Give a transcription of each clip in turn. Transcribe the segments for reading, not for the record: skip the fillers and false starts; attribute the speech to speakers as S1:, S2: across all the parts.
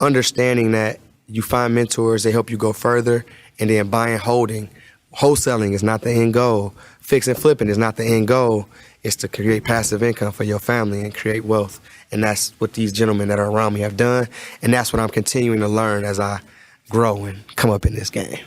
S1: understanding that you find mentors, they help you go further, and then buying, holding. Wholesaling is not the end goal. Fix and flipping is not the end goal. It's to create passive income for your family and create wealth. And that's what these gentlemen that are around me have done. And that's what I'm continuing to learn as I grow and come up in this game.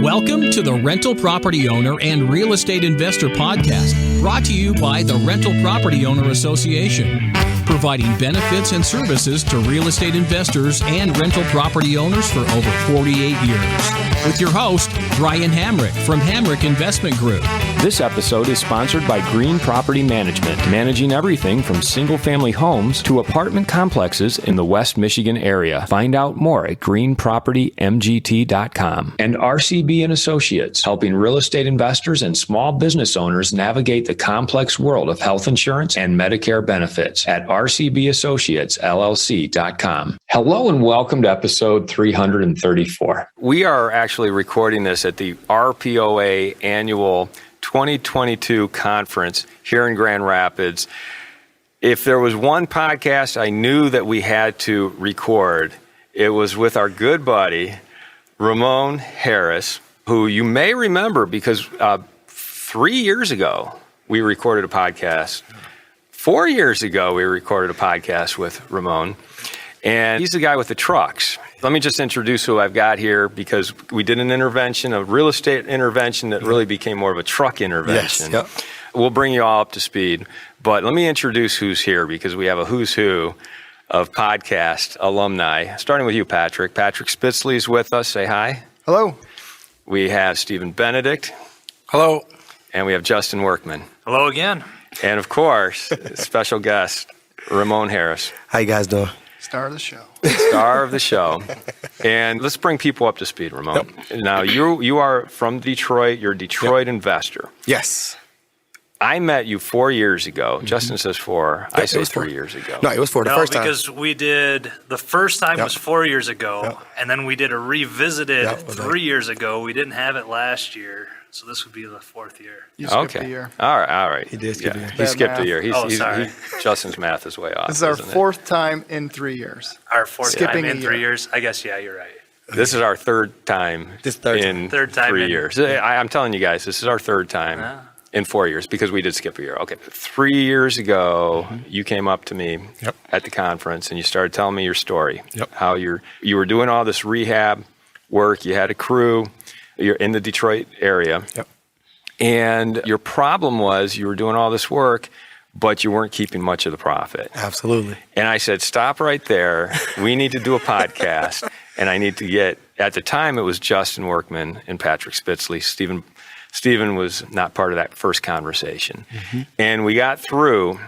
S2: Welcome to the Rental Property Owner and Real Estate Investor Podcast, brought to you by the Rental Property Owner Association, providing benefits and services to real estate investors and rental property owners for over 48 years. With your host, Brian Hamrick from Hamrick Investment Group.
S3: This episode is sponsored by Green Property Management, managing everything from single-family homes to apartment complexes in the West Michigan area. Find out more at greenpropertymgt.com. And RCB & Associates, helping real estate investors and small business owners navigate the complex world of health insurance and Medicare benefits at rcbassociatesllc.com. Hello and welcome to episode 334.
S4: We are actually recording this at the RPOA annual 2022 conference here in Grand Rapids. If there was one podcast I knew that we had to record, it was with our good buddy, Ramond Harris, who you may remember because 3 years ago, we recorded a podcast. 4 years ago, we recorded a podcast with Ramond, and he's the guy with the trucks. Let me just introduce who I've got here because we did an intervention, a real estate intervention that really became more of a truck intervention.
S1: Yes, yep.
S4: We'll bring you all up to speed, but let me introduce who's here because we have a who's who of podcast alumni, starting with you, Patrick. Patrick Spitzley is with us. Say hi.
S5: Hello.
S4: We have Stephen Benedict.
S5: Hello.
S4: And we have Justin Workman.
S6: Hello again.
S4: And of course, special guest, Ramond Harris.
S1: How you guys doing?
S5: Star of the show.
S4: Star of the show. And let's bring people up to speed, Ramond. Yep. Now, you are from Detroit. You're a Detroit investor.
S1: Yes.
S4: I met you 4 years ago. Justin says 4.
S1: Yep,
S4: I say
S1: 4
S4: years ago.
S1: No, it was 4 the first time.
S6: Because we did, the first time was 4 years ago, and then we did a revisited 3 years ago. We didn't have it last year, so this would be the 4th year.
S5: You skipped a year.
S4: All right.
S1: He did skip a year.
S4: He skipped a year.
S6: Sorry.
S4: Justin's math is way off.
S5: This is our 4th time in 3 years.
S6: Our 4th
S5: Skipping
S6: time in
S5: a
S6: 3
S5: year.
S6: years? I guess, yeah, you're right.
S4: This is our third time in
S6: Third time
S4: 3
S6: in-
S4: years. I'm telling you guys, this is our third time in 4 years because we did skip a year. Okay, 3 years ago, you came up to me at the conference and you started telling me your story. How you were doing all this rehab work. You had a crew. You're in the Detroit area. And your problem was you were doing all this work, but you weren't keeping much of the profit.
S1: Absolutely.
S4: And I said, stop right there. We need to do a podcast. And I need to get, at the time, it was Justin Workman and Patrick Spitzley. Stephen was not part of that first conversation. And we got through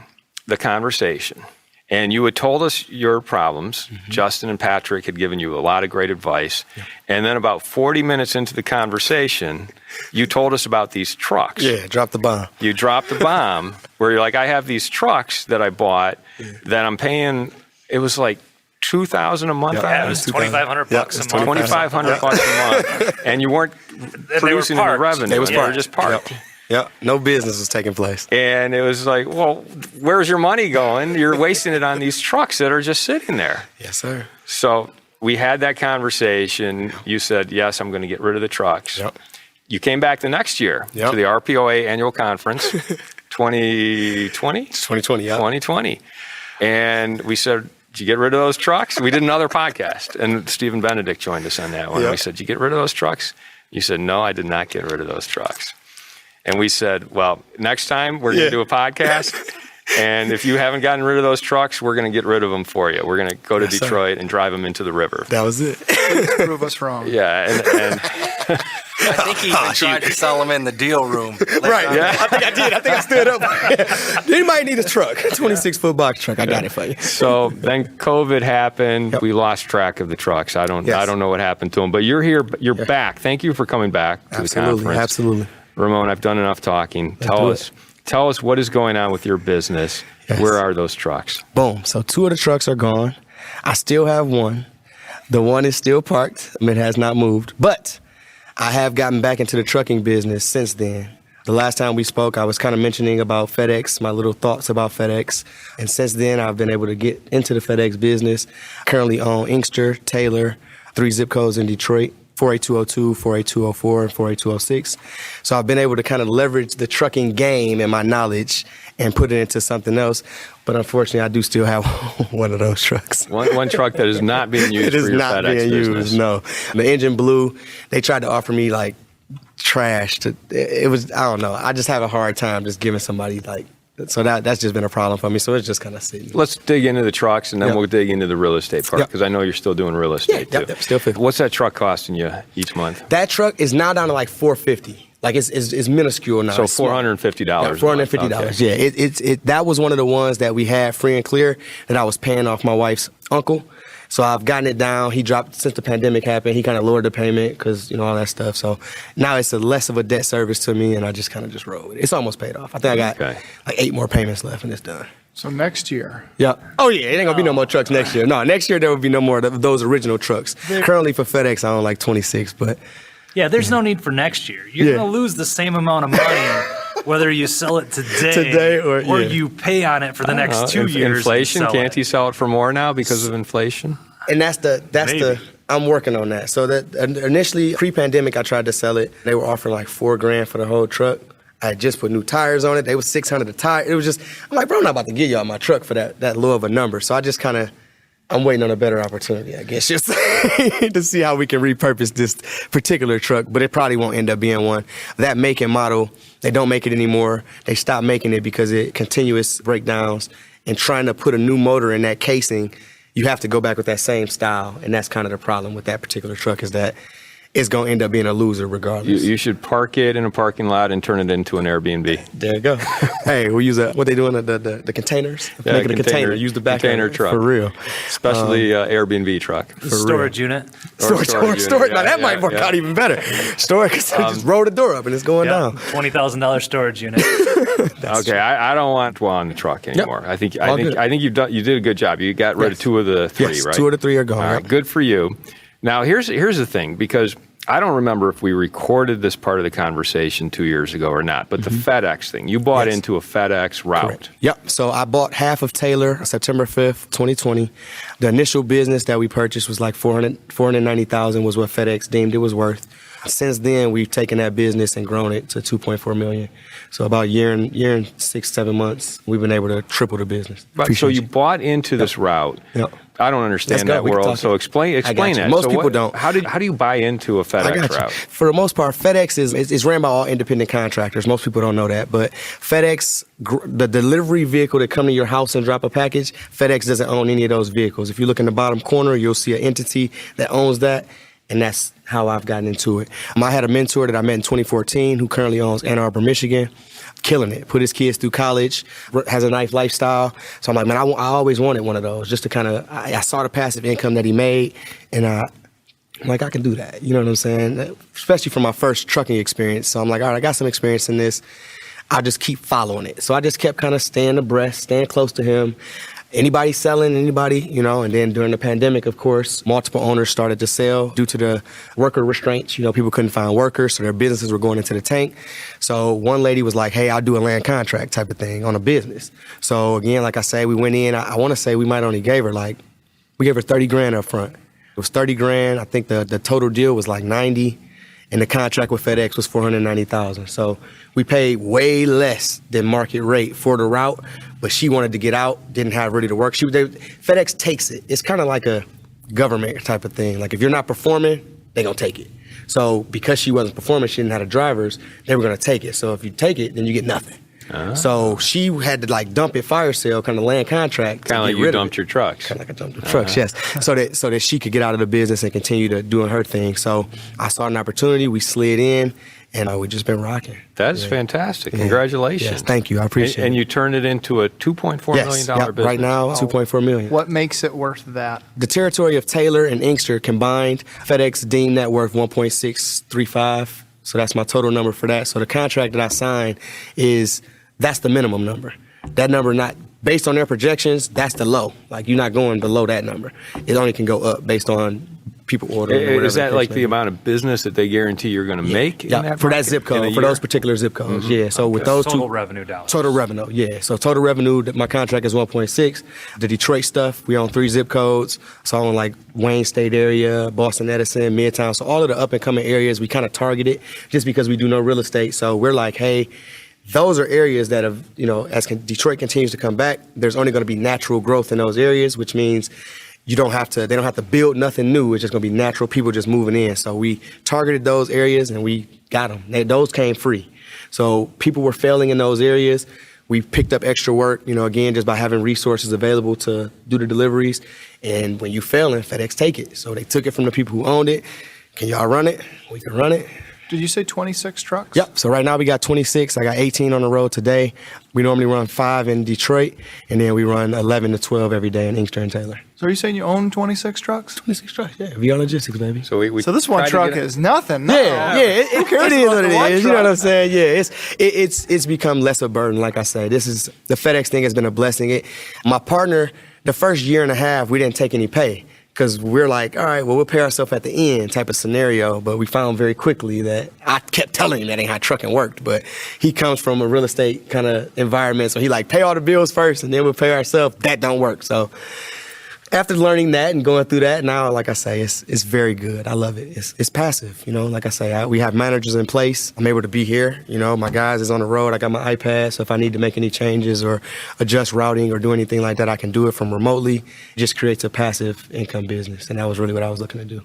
S4: the conversation. And you had told us your problems. Justin and Patrick had given you a lot of great advice. And then about 40 minutes into the conversation, you told us about these trucks.
S1: Yeah, drop the bomb.
S4: You dropped the bomb where you're like, I have these trucks that I bought that I'm paying, it was like $2,000 a month.
S6: Yeah, it was $2,500 bucks a month.
S4: $2,500 bucks a month. And you weren't producing any revenue.
S1: They was
S4: They were just parked.
S1: No business was taking place.
S4: And it was like, well, where's your money going? You're wasting it on these trucks that are just sitting there.
S1: Yes, sir.
S4: So we had that conversation. You said, yes, I'm going to get rid of the trucks. You came back the next year to the RPOA annual conference, 2020?
S1: 2020,
S4: 2020. And we said, did you get rid of those trucks? We did another podcast, and Stephen Benedict joined us on that one. We said, did you get rid of those trucks? You said, no, I did not get rid of those trucks. And we said, well, next time we're going to do a podcast. And if you haven't gotten rid of those trucks, we're going to get rid of them for you. We're going to go to Detroit and drive them into the river.
S1: That was it.
S5: Prove us wrong.
S4: Yeah. And
S7: I think he even tried to sell them in the deal room.
S1: Right. Yeah. I think I did. I think I stood up. Anybody need a truck? 26-foot box truck. I got it for you.
S4: So then COVID happened. We lost track of the trucks. I don't know what happened to them. But you're here. You're back. Thank you for coming back to the conference.
S1: Absolutely.
S4: Ramond, I've done enough talking. Tell us what is going on with your business. Where are those trucks?
S1: Boom. So 2 of the trucks are gone. I still have one. The one is still parked. It has not moved. But I have gotten back into the trucking business since then. The last time we spoke, I was kind of mentioning about FedEx, my little thoughts about FedEx. And since then, I've been able to get into the FedEx business. Currently own Inkster, Taylor, 3 zip codes in Detroit, 48202, 48204, and 48206. So I've been able to kind of leverage the trucking game and my knowledge and put it into something else. But unfortunately, I do still have one of those trucks.
S4: One truck that is not being used for your FedEx business. It is not being used,
S1: no. The engine blew. They tried to offer me like trash. It was, I don't know. I just have a hard time just giving somebody like, so that's just been a problem for me. So it's just kind of sitting.
S4: Let's dig into the trucks, and then we'll dig into the real estate part, because I know you're still doing real estate too.
S1: Still 50.
S4: What's that truck costing you each month?
S1: That truck is now down to like $450. Like it's minuscule now.
S4: So $450.
S1: Yeah, $450. Okay. Yeah, that was one of the ones that we had free and clear that I was paying off my wife's uncle. So I've gotten it down. He dropped since the pandemic happened. He kind of lowered the payment because, all that stuff. So now it's less of a debt service to me, and I just kind of just roll with it. It's almost paid off. I think I got like 8 more payments left, and it's done.
S5: So next year.
S1: Yeah. Oh, yeah. It ain't going to be no more trucks next year. No, next year there will be no more of those original trucks. Currently for FedEx, I own like 26, but...
S6: Yeah, there's no need for next year. You're going to lose the same amount of money whether you sell it today or you pay on it for the next 2 years.
S4: Inflation, can't you sell it for more now because of inflation?
S1: And that's the I'm working on that. So that initially pre-pandemic I tried to sell it. They were offering like $4,000 for the whole truck. I had just put new tires on it. They was $600 a tire. It was just, I'm like, bro, I'm not about to give y'all my truck for that low of a number. So I just kind of, I'm waiting on a better opportunity, I guess, just to see how we can repurpose this particular truck, but it probably won't end up being one. That make and model, they don't make it anymore. They stopped making it because it continuous breakdowns, and trying to put a new motor in that casing, you have to go back with that same style, and that's kind of the problem with that particular truck, is that it's going to end up being a loser regardless.
S4: You should park it in a parking lot and turn it into an Airbnb.
S1: There you go. Hey, we use what they do in the containers?
S4: Yeah,
S1: making a container. Use the back
S4: container truck.
S1: For real.
S4: Especially Airbnb truck.
S6: Storage unit.
S1: Storage. Now that might work out even better. Storage, just roll the door up and it's going down.
S6: $20,000 storage unit.
S4: Okay, I don't want to dwell on the truck anymore. Yep. I think you did a good job. You got rid of 2 of the 3, right? 2
S1: of the 3 are gone.
S4: All right, good for you. Now, here's the thing, because I don't remember if we recorded this part of the conversation 2 years ago or not, but the FedEx thing, you bought into a FedEx route.
S1: Correct. Yep. So I bought half of Taylor September 5th, 2020. The initial business that we purchased was like $490,000 was what FedEx deemed it was worth. Since then, we've taken that business and grown it to $2.4 million. So about a year and 6-7 months, we've been able to triple the business.
S4: So you bought into this route.
S1: Yep.
S4: I don't understand that world. So explain that.
S1: Most people don't.
S4: How do you buy into a FedEx route?
S1: For the most part, FedEx is ran by all independent contractors. Most people don't know that, but FedEx, the delivery vehicle that come to your house and drop a package, FedEx doesn't own any of those vehicles. If you look in the bottom corner, you'll see an entity that owns that. And that's how I've gotten into it. I had a mentor that I met in 2014 who currently owns Ann Arbor, Michigan, killing it, put his kids through college, has a nice lifestyle. So I'm like, man, I always wanted one of those just to kind of, I saw the passive income that he made, and I'm like, I can do that. You know what I'm saying? Especially from my first trucking experience. So I'm like, all right, I got some experience in this. I'll just keep following it. So I just kept kind of staying abreast, staying close to him. Anybody selling, and then during the pandemic, of course, multiple owners started to sell due to the worker restraints. People couldn't find workers, so their businesses were going into the tank. So one lady was like, hey, I'll do a land contract type of thing on a business. So again, like I say, we went in, I want to say we might only gave her we gave her $30,000 up front. It was $30,000. I think the total deal was like $90,000. And the contract with FedEx was $490,000. So we paid way less than market rate for the route, but she wanted to get out, didn't have ready to work. FedEx takes it. It's kind of like a government type of thing. Like if you're not performing, they're going to take it. So because she wasn't performing, she didn't have the drivers, they were going to take it. So if you take it, then you get nothing. So she had to dump it, fire sale, kind of land contract.
S4: Kind of like you dumped your trucks.
S1: Kind of like I dumped the trucks, yes. So that she could get out of the business and continue to doing her thing. So I saw an opportunity, we slid in, and we've just been rocking.
S4: That is fantastic. Congratulations.
S1: Yes, thank you. I appreciate it.
S4: And you turned it into a $2.4 million business.
S1: Right now, $2.4 million.
S5: What makes it worth that?
S1: The territory of Taylor and Inkster combined, FedEx deemed that worth $1.635. So that's my total number for that. So the contract that I signed that's the minimum number. That number, not based on their projections, that's the low. Like you're not going below that number. It only can go up based on people ordering. Or whatever
S4: Is that
S1: the
S4: like
S1: case
S4: the
S1: may be.
S4: amount of business that they guarantee you're going to make? In that
S1: for that
S4: market
S1: zip
S4: in a
S1: code, for
S4: year?
S1: those particular zip codes. Yeah, so with those
S8: Total
S1: two,
S8: revenue dollars.
S1: total revenue, yeah. So total revenue, my contract is 1.6. The Detroit stuff, we own 3 zip codes. So I own like Wayne State area, Boston Edison, Midtown. So all of the up and coming areas, we kind of target it just because we do no real estate. So we're like, hey, those are areas that have, as Detroit continues to come back, there's only going to be natural growth in those areas, which means they don't have to build nothing new. It's just going to be natural people just moving in. So we targeted those areas and we got them. Those came free. So people were failing in those areas. We picked up extra work, again, just by having resources available to do the deliveries. And when you failing, FedEx take it. So they took it from the people who owned it. Can y'all run it? We can run it.
S5: Did you say 26 trucks?
S1: Yep. So right now we got 26. I got 18 on the road today. We normally run 5 in Detroit, and then we run 11 to 12 every day in Inkster and Taylor.
S5: So are you saying you own 26 trucks?
S1: 26 trucks, yeah. VR Logistics, baby.
S4: So we
S5: So this one
S4: tried to
S5: truck
S4: get
S5: is nothing. No.
S1: Yeah, it is what it
S5: one
S1: is. You know
S5: truck?
S1: what I'm saying? Yeah, it's become less a burden. Like I say, the FedEx thing has been a blessing. My partner, the first year and a half, we didn't take any pay because we're like, all right, well, we'll pay ourselves at the end type of scenario. But we found very quickly that I kept telling him that ain't how trucking worked. But he comes from a real estate kind of environment, so he like pay all the bills first and then we'll pay ourselves. That don't work. So after learning that and going through that, now, like I say, it's very good. I love it. It's passive, Like I say, we have managers in place. I'm able to be here. My guys is on the road. I got my iPad, so if I need to make any changes or adjust routing or do anything like that, I can do it from remotely. It just creates a passive income business, and that was really what I was looking to do.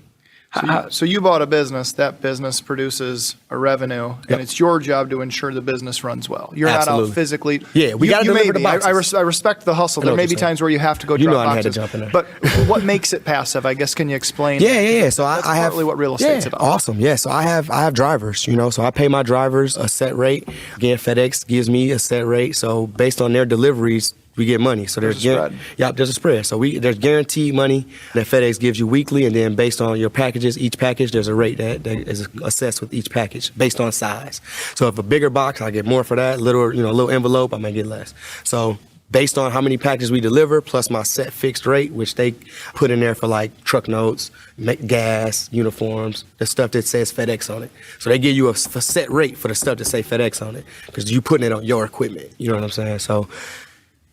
S5: So you bought a business, that business produces a revenue,
S1: Yep.
S5: and it's your job to ensure the business runs well. You're not
S1: Absolutely.
S5: out physically.
S1: Yeah, we
S5: You-
S1: gotta
S5: you may
S1: deliver the
S5: be. I
S1: boxes.
S5: respect the hustle.
S1: I know
S5: There
S1: what
S5: may
S1: you're
S5: be
S1: saying.
S5: times where you have to go
S1: You
S5: drop
S1: know I had to
S5: boxes.
S1: jump in there.
S5: But what makes it passive? I guess, can you explain?
S1: Yeah. So
S5: That's
S1: I have
S5: partly what real estate's about.
S1: Awesome. Yeah. So I have drivers. So I pay my drivers a set rate. Again, FedEx gives me a set rate. So based on their deliveries, we get money. So
S5: There's a spread.
S1: Yep, there's a spread. So there's guaranteed money that FedEx gives you weekly, and then based on your packages, each package, there's a rate that is assessed with each package based on size. So if a bigger box, I get more for that. Little envelope, I might get less. So based on how many packages we deliver, plus my set fixed rate, which they put in there for like truck notes, gas, uniforms, the stuff that says FedEx on it. So they give you a set rate for the stuff that say FedEx on it because you putting it on your equipment. You know what I'm saying? So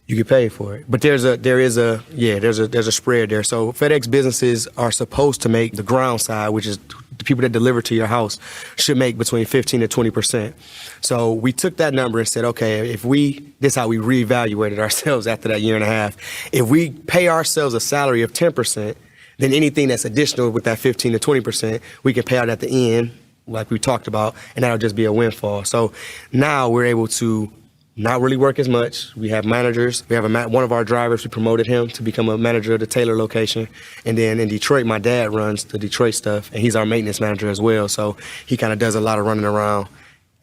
S1: you get paid for it. But there's a spread there. So FedEx businesses are supposed to make the ground side, which is the people that deliver to your house, should make between 15 to 20%. So we took that number and said, okay, this is how we reevaluated ourselves after that year and a half. If we pay ourselves a salary of 10%, then anything that's additional with that 15 to 20%, we can pay out at the end, like we talked about, and that'll just be a windfall. So now we're able to not really work as much. We have managers. We have one of our drivers, we promoted him to become a manager of the Taylor location. And then in Detroit, my dad runs the Detroit stuff, and he's our maintenance manager as well. So he kind of does a lot of running around,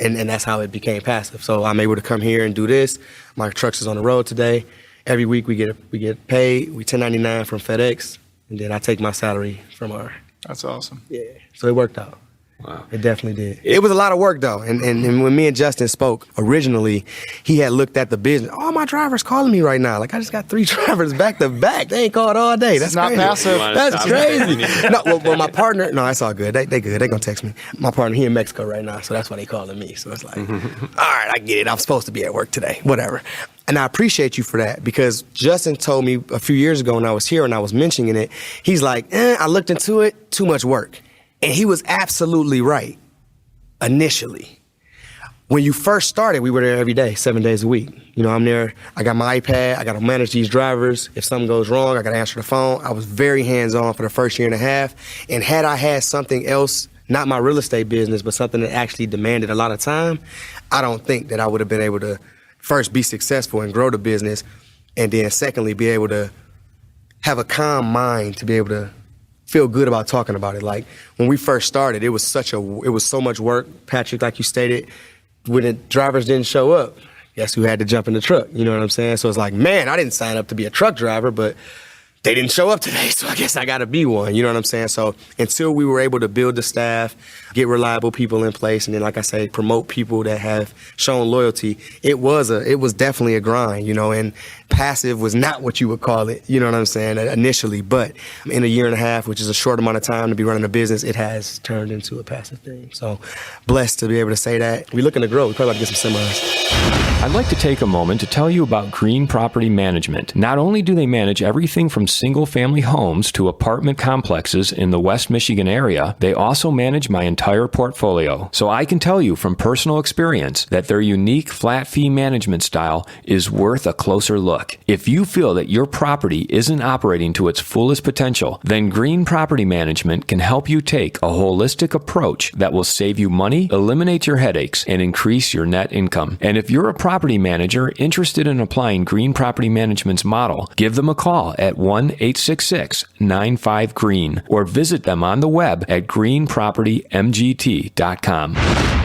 S1: and that's how it became passive. So I'm able to come here and do this. My trucks is on the road today. Every week we get paid. We 1099 from FedEx, and then I take my salary from our.
S5: That's awesome.
S1: Yeah. So it worked out.
S4: Wow.
S1: It definitely did. It was a lot of work, though. And when me and Justin spoke originally, he had looked at the business. All my drivers calling me right now. Like, I just got 3 drivers back to back. They ain't called all day. That's
S5: not
S1: crazy.
S5: passive.
S1: That's crazy. No, well, my partner, no, that's all good. They good. They gonna text me. My partner, he in Mexico right now, so that's why they calling me. So it's like, all right, I get it. I'm supposed to be at work today. Whatever. And I appreciate you for that because Justin told me a few years ago when I was here and I was mentioning it, he's like, I looked into it, too much work. And he was absolutely right. Initially, when you first started, we were there every day, 7 days a week. I'm there. I got my iPad. I got to manage these drivers. If something goes wrong, I got to answer the phone. I was very hands-on for the first year and a half. And had I had something else, not my real estate business, but something that actually demanded a lot of time, I don't think that I would have been able to first be successful and grow the business, and then secondly, be able to have a calm mind to be able to feel good about talking about it. Like when we first started, it was so much work. Patrick, like you stated, when the drivers didn't show up, guess who had to jump in the truck? You know what I'm saying? So it's like, man, I didn't sign up to be a truck driver, but they didn't show up today, so I guess I got to be one. You know what I'm saying? So until we were able to build the staff, get reliable people in place, and then, like I say, promote people that have shown loyalty, it was definitely a grind, and passive was not what you would call it, you know what I'm saying, initially. But in a year and a half, which is a short amount of time to be running a business, it has turned into a passive thing. So blessed to be able to say that. We're looking to grow. We probably like to get some semis.
S3: I'd like to take a moment to tell you about Green Property Management. Not only do they manage everything from single-family homes to apartment complexes in the West Michigan area, they also manage my entire portfolio. So I can tell you from personal experience that their unique flat fee management style is worth a closer look. If you feel that your property isn't operating to its fullest potential, then Green Property Management can help you take a holistic approach that will save you money, eliminate your headaches, and increase your net income. And if you're a property manager interested in applying Green Property Management's model, give them a call at 1-866-95-GREEN or visit them on the web at greenpropertymgt.com.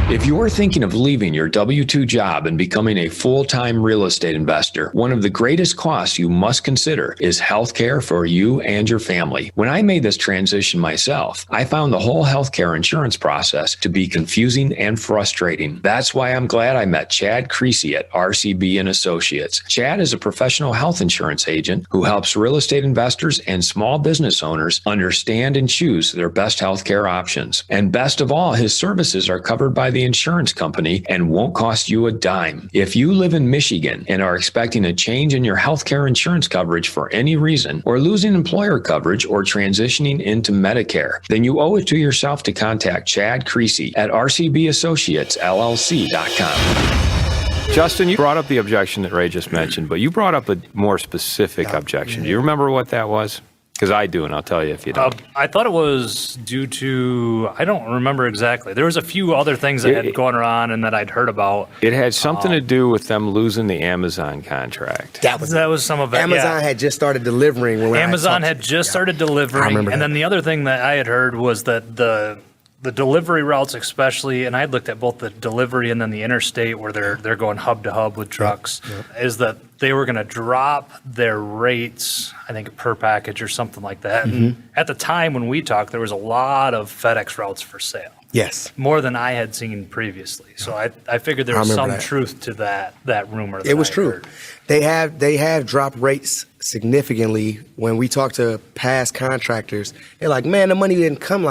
S3: If you're thinking of leaving your W-2 job and becoming a full-time real estate investor, one of the greatest costs you must consider is healthcare for you and your family. When I made this transition myself, I found the whole healthcare insurance process to be confusing and frustrating. That's why I'm glad I met Chad Creasy at RCB & Associates. Chad is a professional health insurance agent who helps real estate investors and small business owners understand and choose their best healthcare options. And best of all, his services are covered by the insurance company and won't cost you a dime. If you live in Michigan and are expecting a change in your healthcare insurance coverage for any reason, or losing employer coverage or transitioning into Medicare, then you owe it to yourself to contact Chad Creasy at rcbassociatesllc.com.
S4: Justin, you brought up the objection that Ray just mentioned, but you brought up a more specific objection. Do you remember what that was? Because I do, and I'll tell you if you don't.
S6: I thought it was due to, I don't remember exactly. There was a few other things that had gone on and that I'd heard about.
S4: It had something to do with them losing the Amazon contract.
S6: That was some of it.
S1: Amazon had just started delivering.
S6: Amazon had just started delivering. And then the other thing that I had heard was that the delivery routes especially, and I had looked at both the delivery and then the interstate where they're going hub to hub with trucks, is that they were going to drop their rates, I think per package or something like that. And at the time when we talked, there was a lot of FedEx routes for sale.
S1: Yes.
S6: More than I had seen previously. So I figured there was some truth to that rumor.
S1: It was true. They have dropped rates significantly. When we talk to past contractors, they're like, man, the money didn't come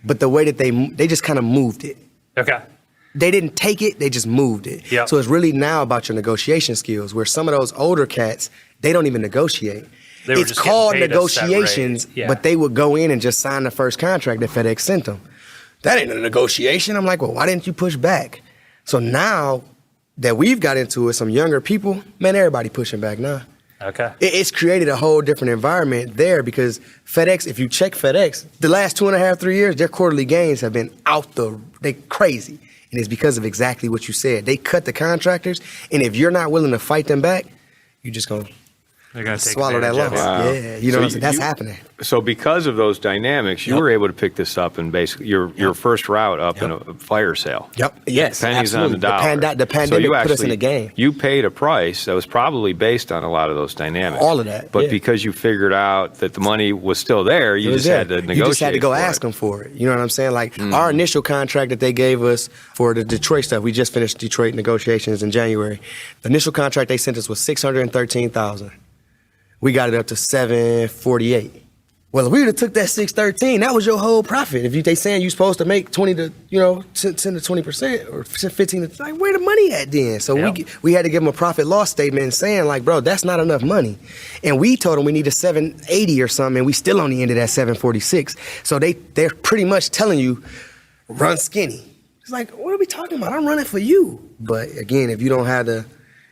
S1: but the way that they just kind of moved it.
S6: Okay.
S1: They didn't take it, they just moved it.
S6: Yep.
S1: So it's really now about your negotiation skills, where some of those older cats, they don't even negotiate. It's called negotiations, but they would go in and just sign the first contract that FedEx sent them. That ain't a negotiation. I'm like, well, why didn't you push back? So now that we've got into it, some younger people, man, everybody pushing back now.
S6: Okay.
S1: It's created a whole different environment there because FedEx, if you check FedEx, the last 2.5, 3 years, their quarterly gains have been they crazy. And it's because of exactly what you said. They cut the contractors, and if you're not willing to fight them back, you're just going to swallow that loss.
S4: Wow.
S1: Yeah, you know what I'm saying? That's happening.
S4: So because of those dynamics, you were able to pick this up and basically your first route up in a fire sale.
S1: Yep. Yes.
S4: Pennies
S1: absolutely.
S4: on the dollar.
S1: The pandemic put us in the game.
S4: You paid a price that was probably based on a lot of those dynamics.
S1: All of that.
S4: But because you figured out that the money was still there, you just had to negotiate.
S1: You just had to go ask them for it. You know what I'm saying? Like our initial contract that they gave us for the Detroit stuff, we just finished Detroit negotiations in January. The initial contract they sent us was $613,000. We got it up to $748,000. Well, if we would have took that $613,000, that was your whole profit. If they saying you're supposed to make 10 to 20% or 15 to, like, where the money at then? So we had to give them a profit loss statement saying, like, bro, that's not enough money. And we told them we needed $780 or something, and we still only ended at $746. So they're pretty much telling you, run skinny. It's like, what are we talking about? I'm running for you. But again, if you don't have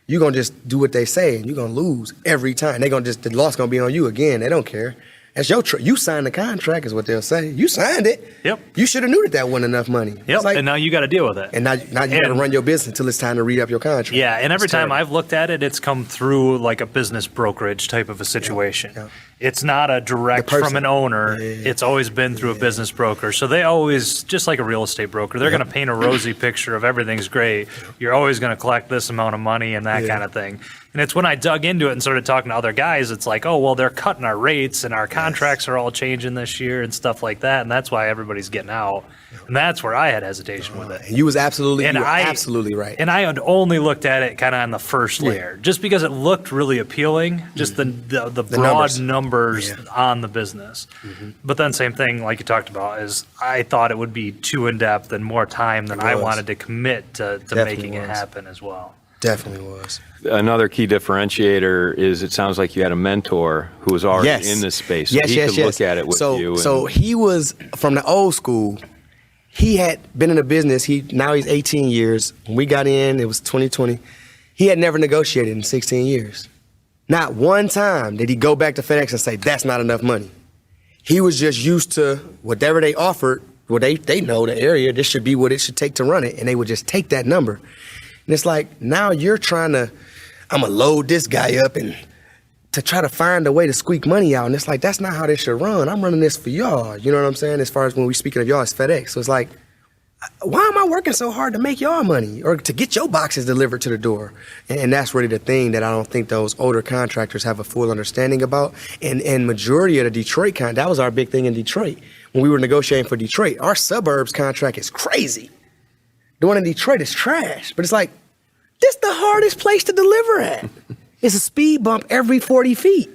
S1: you're going to just do what they say, and you're going to lose every time. The loss going to be on you again. They don't care. That's your you signed the contract is what they'll say. You signed it.
S6: Yep.
S1: You should have knew that wasn't enough money.
S6: Yep. And now you got to deal with it.
S1: And now you got to run your business until it's time to re-up your contract.
S6: Yeah, and every time I've looked at it, it's come through like a business brokerage type of a situation.
S1: Yeah.
S6: It's not a direct from an owner. Yeah. It's always been through a business broker. So they always, just like a real estate broker, they're going to paint a rosy picture of everything's great. You're always going to collect this amount of money and that kind of thing. And it's when I dug into it and started talking to other guys, it's like, oh, well, they're cutting our rates and our contracts are all changing this year and stuff like that. And that's why everybody's getting out. And that's where I had hesitation with it.
S1: You was absolutely, absolutely right.
S6: And I had only looked at it kind of on the first layer, just because it looked really appealing, just the broad numbers on the business. But then same thing, like you talked about, is I thought it would be too in-depth and more time than I wanted to commit to making it happen as well.
S1: Definitely was.
S4: Another key differentiator is it sounds like you had a mentor who was already in this space. So he could look at it with you.
S1: So he was from the old school. He had been in the business. Now he's 18 years. When we got in, it was 2020. He had never negotiated in 16 years. Not one time did he go back to FedEx and say, that's not enough money. He was just used to whatever they offered. Well, they know the area. This should be what it should take to run it. And they would just take that number. And it's like, now you're trying to, I'm going to load this guy up and to try to find a way to squeak money out. And it's like, that's not how this should run. I'm running this for y'all. You know what I'm saying? As far as when we speaking of y'all, it's FedEx. So it's like, why am I working so hard to make y'all money or to get your boxes delivered to the door? And that's really the thing that I don't think those older contractors have a full understanding about. And majority of the Detroit that was our big thing in Detroit. When we were negotiating for Detroit, our suburbs contract is crazy. The one in Detroit is trash, but it's like, this the hardest place to deliver at. It's a speed bump every 40 feet.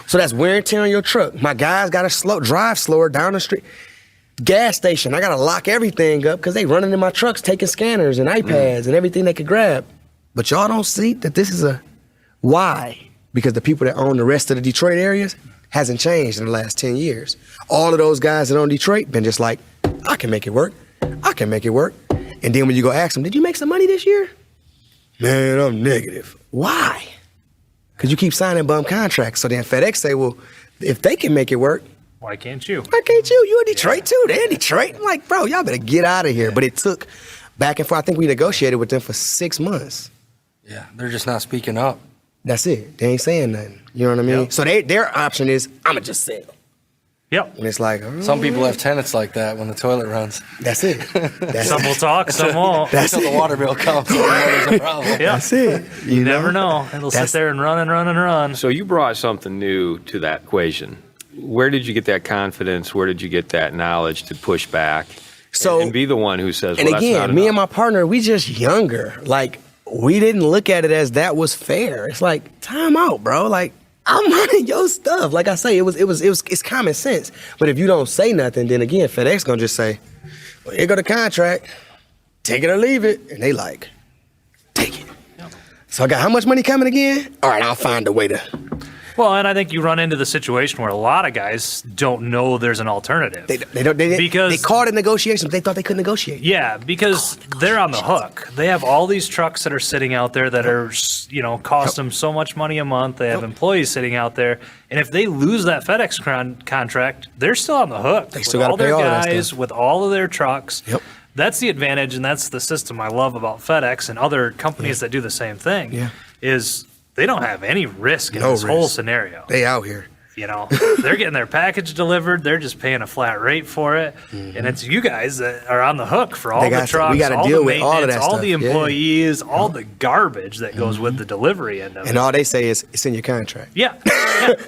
S1: So that's wear and tear on your truck. My guys got to drive slower down the street. Gas station, I got to lock everything up because they running in my trucks taking scanners and iPads and everything they could grab. But y'all don't see that this is why? Because the people that own the rest of the Detroit areas hasn't changed in the last 10 years. All of those guys that own Detroit been just like, I can make it work. I can make it work. And then when you go ask them, did you make some money this year? Man, I'm negative. Why? Because you keep signing bum contracts. So then FedEx say, well, if they can make it work,
S6: why can't you?
S1: Why can't you? You in Detroit too. They're in Detroit. I'm like, bro, y'all better get out of here. But it took back and forth. I think we negotiated with them for 6 months.
S7: Yeah, they're just not speaking up.
S1: That's it. They ain't saying nothing. You know what I mean?
S6: Yep.
S1: So their option is, I'm going to just sell.
S6: Yep.
S1: And it's like,
S7: some people have tenants like that when the toilet runs.
S1: That's it.
S6: Some will talk, some won't.
S1: That's
S7: until the water bill comes. There's a problem.
S6: Yeah.
S1: That's it.
S6: You never know. It'll sit there and run and run and run.
S4: So you brought something new to that equation. Where did you get that confidence? Where did you get that knowledge to push back and be the one who says, well,
S1: and
S4: that's
S1: again,
S4: not
S1: me
S4: enough?
S1: and my partner, we just younger. Like, we didn't look at it as that was fair. It's like, time out, bro. Like, I'm running your stuff. Like I say, it's common sense. But if you don't say nothing, then again, FedEx gonna just say, well, here go the contract. Take it or leave it. And they like, take it. Yep. So I got how much money coming again? All right, I'll find a way to.
S6: Well, and I think you run into the situation where a lot of guys don't know there's an alternative.
S1: They called it negotiations, but they thought they couldn't negotiate.
S6: Yeah, because they're on the hook. They have all these trucks that are sitting out there that are, cost them so much money a month. They have employees sitting out there. And if they lose that FedEx contract, they're still on the hook. They still got to pay all their guys, with all of their trucks.
S1: Yep.
S6: That's the advantage, and that's the system I love about FedEx and other companies that do the same thing, is they don't have any risk in this whole scenario.
S1: They out here.
S6: They're getting their package delivered. They're just paying a flat rate for it. Mm-hmm. And it's you guys that are on the hook for all the trucks,
S1: we gotta
S6: all
S1: deal
S6: the
S1: with
S6: maintenance,
S1: all of that
S6: all
S1: stuff.
S6: the employees, all the garbage that goes with the delivery end of it.
S1: And all they say is, it's in your contract.
S6: Yeah.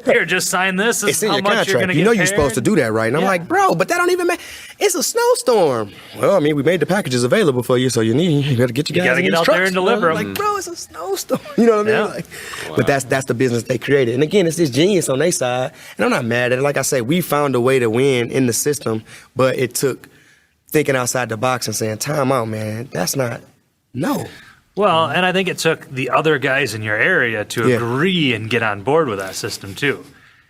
S6: Here, just sign this. This
S1: it's
S6: is
S1: in
S6: how
S1: your
S6: much
S1: contract.
S6: you're going to get
S1: You know
S6: paid.
S1: you're supposed to do that, right? And I'm like, bro, but that don't even matter. It's a snowstorm. Well, I mean, we made the packages available for you, so you got to get your guys
S6: got to
S1: in
S6: get
S1: these
S6: out
S1: trucks,
S6: there and deliver them.
S1: Like, bro, it's a snowstorm. You know what I mean?
S6: Yeah.
S1: Like, but that's the business they created. And again, it's this genius on their side. And I'm not mad at it. Like I say, we found a way to win in the system, but it took thinking outside the box and saying, time out, man. That's not, no.
S6: Well, and I think it took the other guys in your area to agree and get on board with that system, too.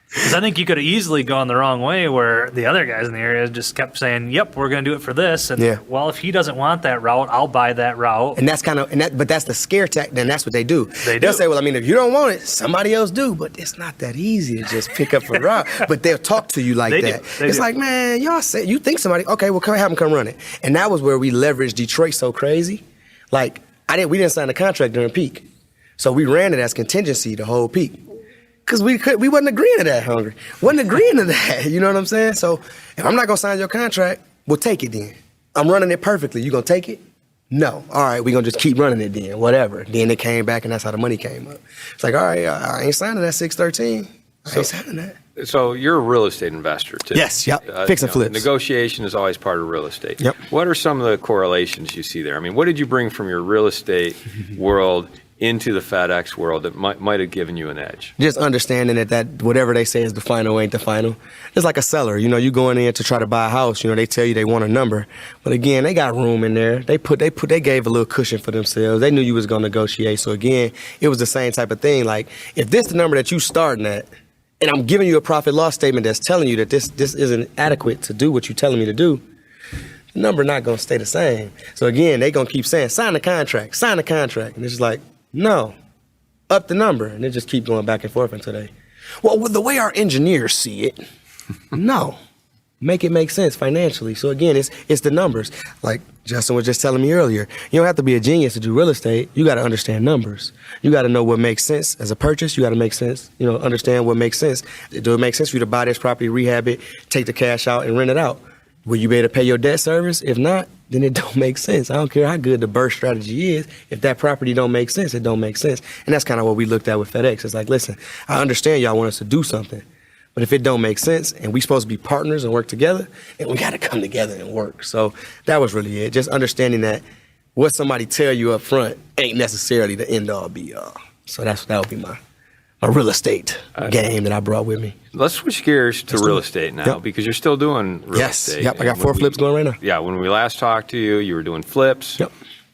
S6: Because I think you could have easily gone the wrong way where the other guys in the area just kept saying, yep, we're going to do it for this. And, well, if he doesn't want that route, I'll buy that route.
S1: And that's but that's the scare tactic, and that's what they do. They'll say, well, I mean, if you don't want it, somebody else do. But it's not that easy to just pick up a route. But they'll talk to you like that. It's like, man, y'all say, you think somebody, okay, well, have them come run it. And that was where we leveraged Detroit so crazy. Like, we didn't sign the contract during peak. So we ran it as contingency the whole peak. Because we wasn't agreeing to that, Hungry. Wasn't agreeing to that, you know what I'm saying? So if I'm not going to sign your contract, we'll take it then. I'm running it perfectly. You going to take it? No. All right, we're going to just keep running it then, whatever. Then it came back, and that's how the money came up. It's like, all right, I ain't signing that 613. I ain't signing that.
S4: So you're a real estate investor, too.
S1: Yes, yep. Fix and flips.
S4: Negotiation is always part of real estate.
S1: Yep.
S4: What are some of the correlations you see there? I mean, what did you bring from your real estate world into the FedEx world that might have given you an edge?
S1: Just understanding that whatever they say is the final ain't the final. It's like a seller. You going in to try to buy a house. They tell you they want a number, but again, they got room in there. They gave a little cushion for themselves. They knew you was gonna negotiate. So again, it was the same type of thing. Like, if this the number that you starting at, and I'm giving you a profit loss statement that's telling you that this isn't adequate to do what you're telling me to do, the number not gonna stay the same. So again, they gonna keep saying, sign the contract, and it's just like, no, up the number. And they just keep going back and forth until they, well, the way our engineers see it, no, make it make sense financially. So again, it's the numbers. Like Justin was just telling me earlier, you don't have to be a genius to do real estate. You got to understand numbers. You got to know what makes sense as a purchase. You got to make sense, understand what makes sense. Do it make sense for you to buy this property, rehab it, take the cash out and rent it out? Will you be able to pay your debt service? If not, then it don't make sense. I don't care how good the burst strategy is. If that property don't make sense, it don't make sense. And that's kind of what we looked at with FedEx. It's like, listen, I understand y'all want us to do something, but if it don't make sense and we supposed to be partners and work together, then we got to come together and work. So that was really it. Just understanding that what somebody tell you up front ain't necessarily the end all be all. So that would be my real estate game that I brought with me.
S4: Let's switch gears to real estate now, because you're still doing real estate.
S1: Yep, I got 4 flips going right now.
S4: Yeah, when we last talked to you, you were doing flips.
S1: Yep.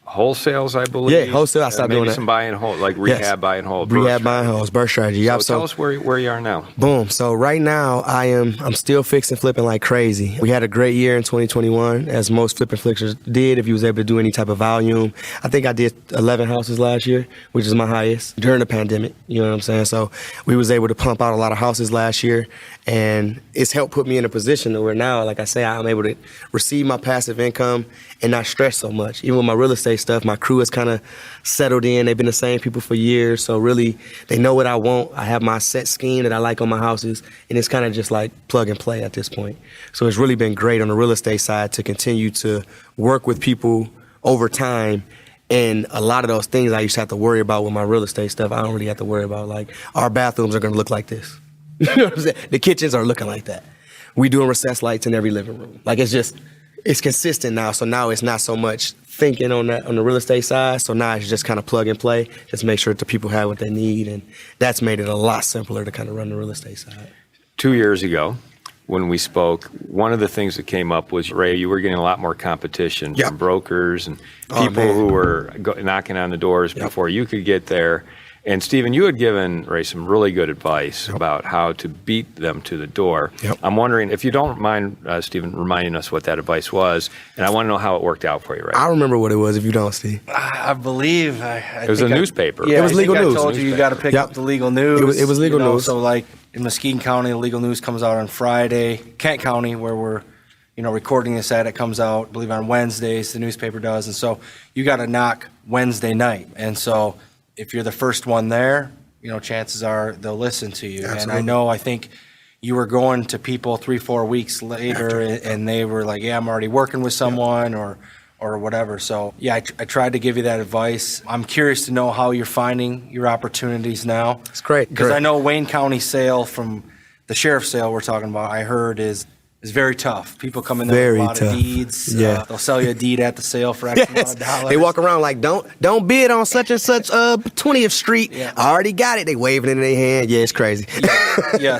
S4: Wholesales, I believe.
S1: Yeah, wholesale, I stopped doing that.
S4: Maybe some buy and hold, like rehab, buy and hold.
S1: Rehab, buy and hold, burst strategy.
S4: So tell us where you are now.
S1: Boom. So right now, I'm still fixing flipping like crazy. We had a great year in 2021, as most flipping flippers did, if you was able to do any type of volume. I think I did 11 houses last year, which is my highest during the pandemic. You know what I'm saying? So we was able to pump out a lot of houses last year, and it's helped put me in a position where now, like I say, I'm able to receive my passive income and not stress so much. Even with my real estate stuff, my crew has kind of settled in. They've been the same people for years. So really, they know what I want. I have my set scheme that I like on my houses, and it's kind of just like plug and play at this point. So it's really been great on the real estate side to continue to work with people over time. And a lot of those things I used to have to worry about with my real estate stuff, I don't really have to worry about. Like, our bathrooms are going to look like this. You know what I'm saying? The kitchens are looking like that. We doing recessed lights in every living room. Like, it's consistent now. So now it's not so much thinking on the real estate side. So now it's just kind of plug and play. Just make sure that the people have what they need. And that's made it a lot simpler to kind of run the real estate side.
S4: 2 years ago, when we spoke, one of the things that came up was, Ray, you were getting a lot more competition from brokers and people who were knocking on the doors before you could get there. And Stephen, you had given Ray some really good advice about how to beat them to the door. I'm wondering if you don't mind, Stephen, reminding us what that advice was, and I want to know how it worked out for you, Ray.
S1: I remember what it was. If you don't, Steve,
S7: I believe
S4: it was a newspaper.
S7: Yeah,
S1: it was legal news.
S7: I told you got to pick up the legal news.
S1: It was legal news.
S7: So like in Muskegon County, the legal news comes out on Friday. Kent County, where we're recording this at, it comes out, I believe, on Wednesdays. The newspaper does, and so you got to knock Wednesday night, and so if you're the first one there, chances are they'll listen to you.
S1: Absolutely.
S7: And I think you were going to people 3-4 weeks later and they were like, yeah, I'm already working with someone or whatever. So yeah, I tried to give you that advice. I'm curious to know how you're finding your opportunities now.
S1: It's great.
S7: Because I know Wayne County sale from the sheriff's sale we're talking about, I heard is very tough. People come in there with a lot of deeds. They'll sell you a deed at the sale for X amount of dollars.
S1: They walk around like, don't bid on such and such 20th Street. I already got it. They waving it in their hand. Yeah, it's crazy.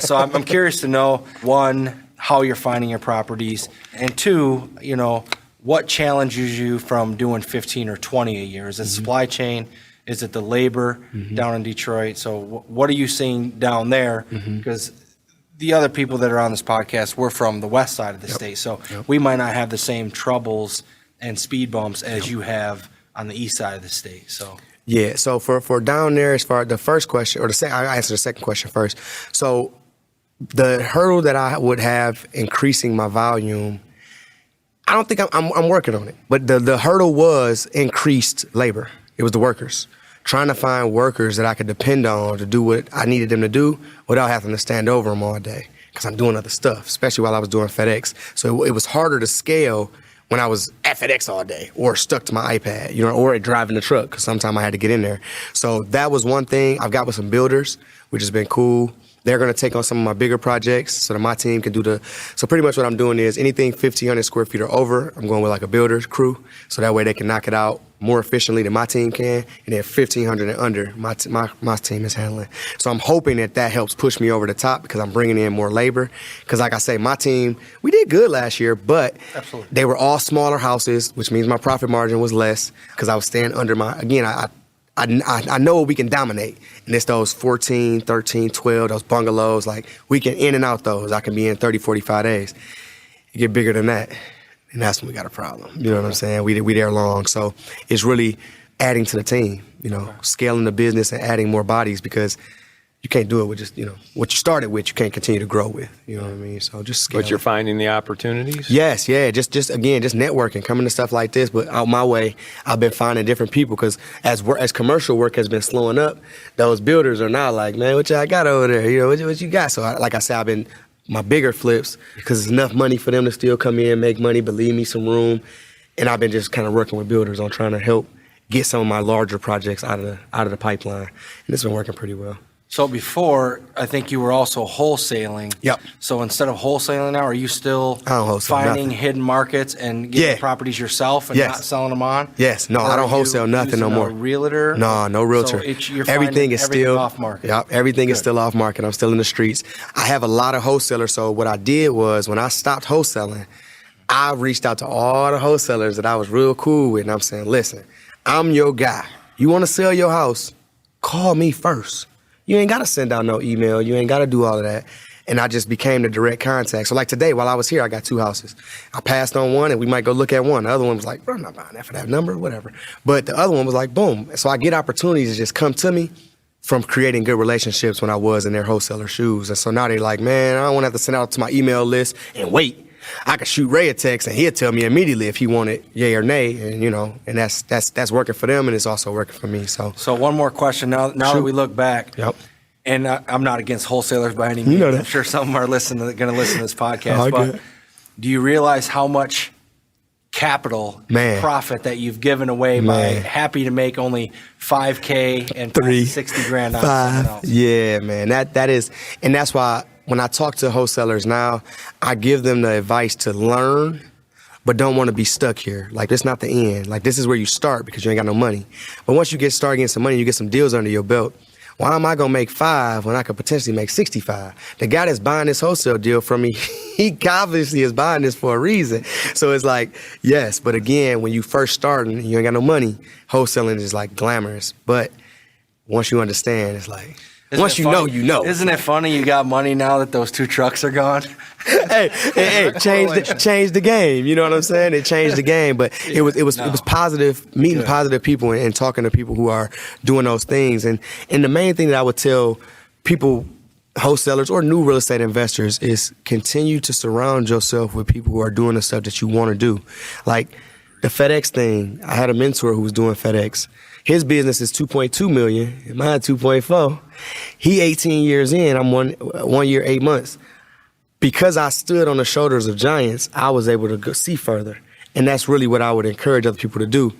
S7: So I'm curious to know, one, how you're finding your properties, and two, what challenges you from doing 15 or 20 a year? Is it supply chain? Is it the labor down in Detroit? So what are you seeing down there? Because the other people that are on this podcast, we're from the west side of the state, so we might not have the same troubles and speed bumps as you have on the east side of the state. So
S1: so for down there, as far as the first question, or I answer the second question first. So the hurdle that I would have increasing my volume, I don't think I'm working on it, but the hurdle was increased labor. It was the workers. Trying to find workers that I could depend on to do what I needed them to do without having to stand over them all day, because I'm doing other stuff, especially while I was doing FedEx. So it was harder to scale when I was at FedEx all day or stuck to my iPad, or driving the truck because sometimes I had to get in there. So that was one thing. I've got with some builders, which has been cool. They're going to take on some of my bigger projects so that my team can do so pretty much what I'm doing is anything 1,500 square feet or over, I'm going with like a builder's crew. So that way they can knock it out more efficiently than my team can. And then 1,500 and under, my team is handling. So I'm hoping that helps push me over the top because I'm bringing in more labor. Because like I say, my team, we did good last year, but they were all smaller houses, which means my profit margin was less because I was staying under I know what we can dominate, and it's those 14, 13, 12, those bungalows. Like, we can in and out those. I can be in 30, 45 days. You get bigger than that, and that's when we got a problem. You know what I'm saying? We there long. So it's really adding to the team, scaling the business and adding more bodies because you can't do it with just, what you started with, you can't continue to grow with. You know what I mean? So just scale.
S4: But you're finding the opportunities?
S1: Yes, yeah. Just networking, coming to stuff like this. But out my way, I've been finding different people because as commercial work has been slowing up, those builders are now like, man, what y'all got over there? What you got? So like I said, I've been my bigger flips because there's enough money for them to still come in, make money, but leave me some room. And I've been just kind of working with builders on trying to help get some of my larger projects out of the pipeline. And it's been working pretty well.
S7: So before, I think you were also wholesaling.
S1: Yep.
S7: So instead of wholesaling now, are you still finding hidden markets and getting properties yourself and not selling them on?
S1: Yes. No, I don't wholesale nothing no more.
S7: A realtor?
S1: No realtor.
S7: So you're
S1: everything is still
S7: off market.
S1: Yep. Everything is still off market. I'm still in the streets. I have a lot of wholesalers. So what I did was when I stopped wholesaling, I reached out to all the wholesalers that I was real cool with. And I'm saying, listen, I'm your guy. You want to sell your house? Call me first. You ain't got to send out no email. You ain't got to do all of that. And I just became the direct contact. So like today, while I was here, I got 2 houses. I passed on one and we might go look at one. The other one was like, bro, I'm not buying that for that number, whatever. But the other one was like, boom. So I get opportunities to just come to me from creating good relationships when I was in their wholesaler shoes. And so now they're like, man, I don't want to have to send out to my email list and wait. I could shoot Ray a text and he'll tell me immediately if he wanted yay or nay, and that's working for them and it's also working for me. So
S7: one more question now that we look back.
S1: Yep.
S7: And I'm not against wholesalers by any means. I'm sure some are going to listen to this podcast. But do you realize how much capital profit that you've given away by happy to make only $5K and $60,000 on something else?
S1: Yeah, man. That is, and that's why. When I talk to wholesalers now, I give them the advice to learn, but don't want to be stuck here. Like, it's not the end. Like, this is where you start because you ain't got no money. But once you start getting some money, you get some deals under your belt. Why am I going to make 5 when I could potentially make 65? The guy that's buying this wholesale deal from me, he obviously is buying this for a reason. So it's like, yes, but again, when you first starting and you ain't got no money, wholesaling is like glamorous. But once you understand, it's like, once you know, you know.
S7: Isn't it funny you got money now that those 2 trucks are gone?
S1: hey, changed the game. You know what I'm saying? It changed the game, but it was positive, meeting positive people and talking to people who are doing those things. And the main thing that I would tell people, wholesalers or new real estate investors, is continue to surround yourself with people who are doing the stuff that you want to do. Like the FedEx thing, I had a mentor who was doing FedEx. His business is 2.2 million, and mine 2.4. He 18 years in, I'm 1 year, 8 months. Because I stood on the shoulders of giants, I was able to go see further. And that's really what I would encourage other people to do.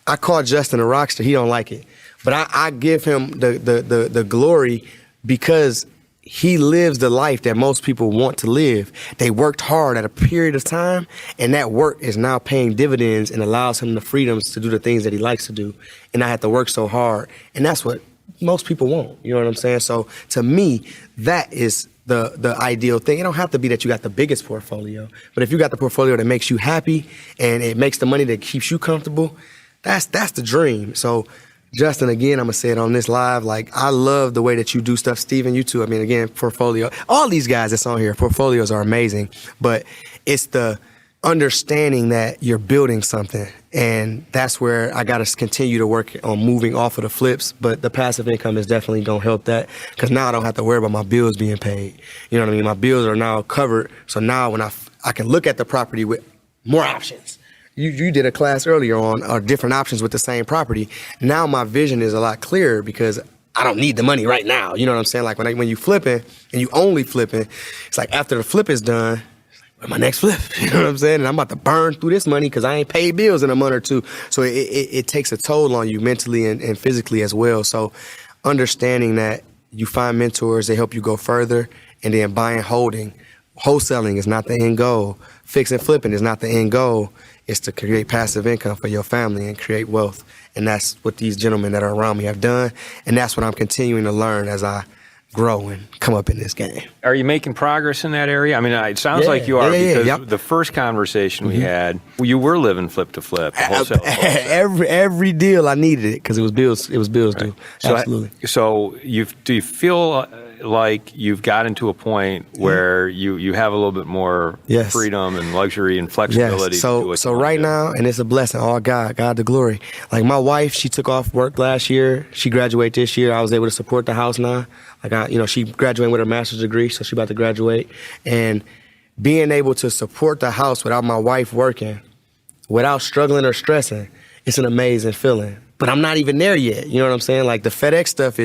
S1: I call Justin a rockster. He don't like it. But I give him the glory because he lives the life that most people want to live. They worked hard at a period of time, and that work is now paying dividends and allows him the freedoms to do the things that he likes to do and not have to work so hard. And that's what most people want. You know what I'm saying? So to me, that is the ideal thing. It don't have to be that you got the biggest portfolio, but if you got the portfolio that makes you happy and it makes the money that keeps you comfortable, that's the dream. So Justin, again, I'm going to say it on this live. Like, I love the way that you do stuff. Stephen, you too. I mean, again, portfolio. All these guys that's on here, portfolios are amazing. But it's the understanding that you're building something. And that's where I got to continue to work on moving off of the flips. But the passive income is definitely going to help that. Because now I don't have to worry about my bills being paid. You know what I mean? My bills are now covered. So now when I can look at the property with more options. You did a class earlier on different options with the same property. Now my vision is a lot clearer because I don't need the money right now. You know what I'm saying? Like when you flipping and you only flipping, it's like after the flip is done, where's my next flip? You know what I'm saying? And I'm about to burn through this money because I ain't paid bills in a month or two. So it takes a toll on you mentally and physically as well. So understanding that you find mentors, they help you go further, and then buying, holding. Wholesaling is not the end goal. Fixing, flipping is not the end goal. It's to create passive income for your family and create wealth. And that's what these gentlemen that are around me have done. And that's what I'm continuing to learn as I grow and come up in this game.
S4: Are you making progress in that area? I mean, it sounds like you are because the first conversation we had, you were living flip to flip.
S1: Every deal I needed it because it was bills due.
S4: So
S1: absolutely.
S4: Do you feel like you've gotten to a point where you have a little bit more freedom and luxury and flexibility?
S1: Yes. So right now, and it's a blessing, all God the glory. Like my wife, she took off work last year. She graduated this year. I was able to support the house now. Like she graduated with her master's degree, so she's about to graduate. And being able to support the house without my wife working, without struggling or stressing, it's an amazing feeling. But I'm not even there yet. You know what I'm saying? Like the FedEx stuff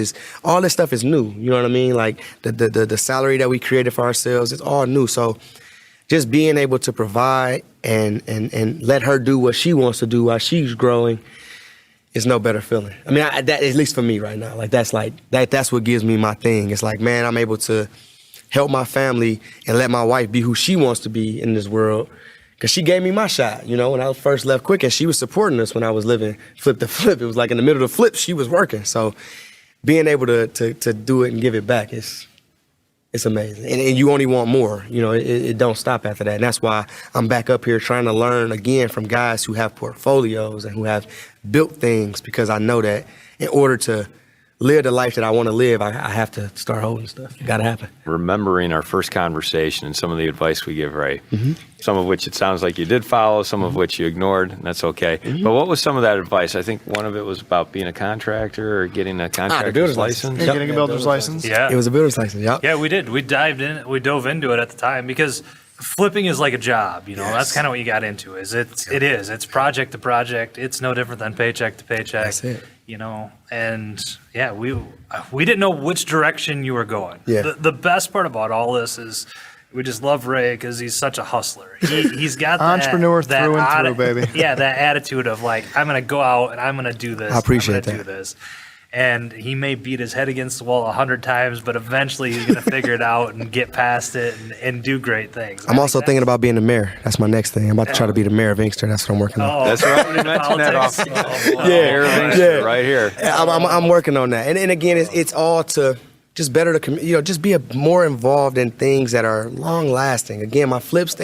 S1: all this stuff is new. You know what I mean? Like the salary that we created for ourselves, it's all new. So just being able to provide and let her do what she wants to do while she's growing is no better feeling. I mean, that at least for me right now, that's what gives me my thing. It's like, man, I'm able to help my family and let my wife be who she wants to be in this world. Because she gave me my shot, when I first left Quick, and she was supporting us when I was living flip to flip. It was like in the middle of the flip, she was working. So being able to do it and give it back it's amazing. And you only want more. It don't stop after that. And that's why I'm back up here trying to learn again from guys who have portfolios and who have built things, because I know that in order to live the life that I want to live, I have to start holding stuff. It got to happen.
S4: Remembering our first conversation and some of the advice we give, Ray, some of which it sounds like you did follow, some of which you ignored, and that's okay. But what was some of that advice? I think one of it was about being a contractor or getting a contractor's license.
S5: Yeah, getting a builder's license.
S6: Yeah.
S1: It was a builder's license,
S6: Yeah, we did. We dove into it at the time because flipping is like a job, That's kind of what you got into. It's project to project. It's no different than paycheck to paycheck.
S1: That's it.
S6: And we didn't know which direction you were going.
S1: Yeah.
S6: The best part about all this is we just love Ray because he's such a hustler. He's got that
S5: entrepreneur through and through, baby.
S6: Yeah, that attitude of like, I'm going to go out and I'm going to do this.
S1: I appreciate
S6: do this. And he may beat his head against the wall 100 times, but eventually he's going to figure it out and get past it and do great things.
S1: I'm also thinking about being the mayor. That's my next thing. I'm about to try to be the mayor of Inkster. That's what I'm working on.
S4: That's right. We mentioned that off. Mayor of Inkster, right here.
S1: I'm working on that. And again, it's all to just better just be more involved in things that are long lasting. Again, my flips,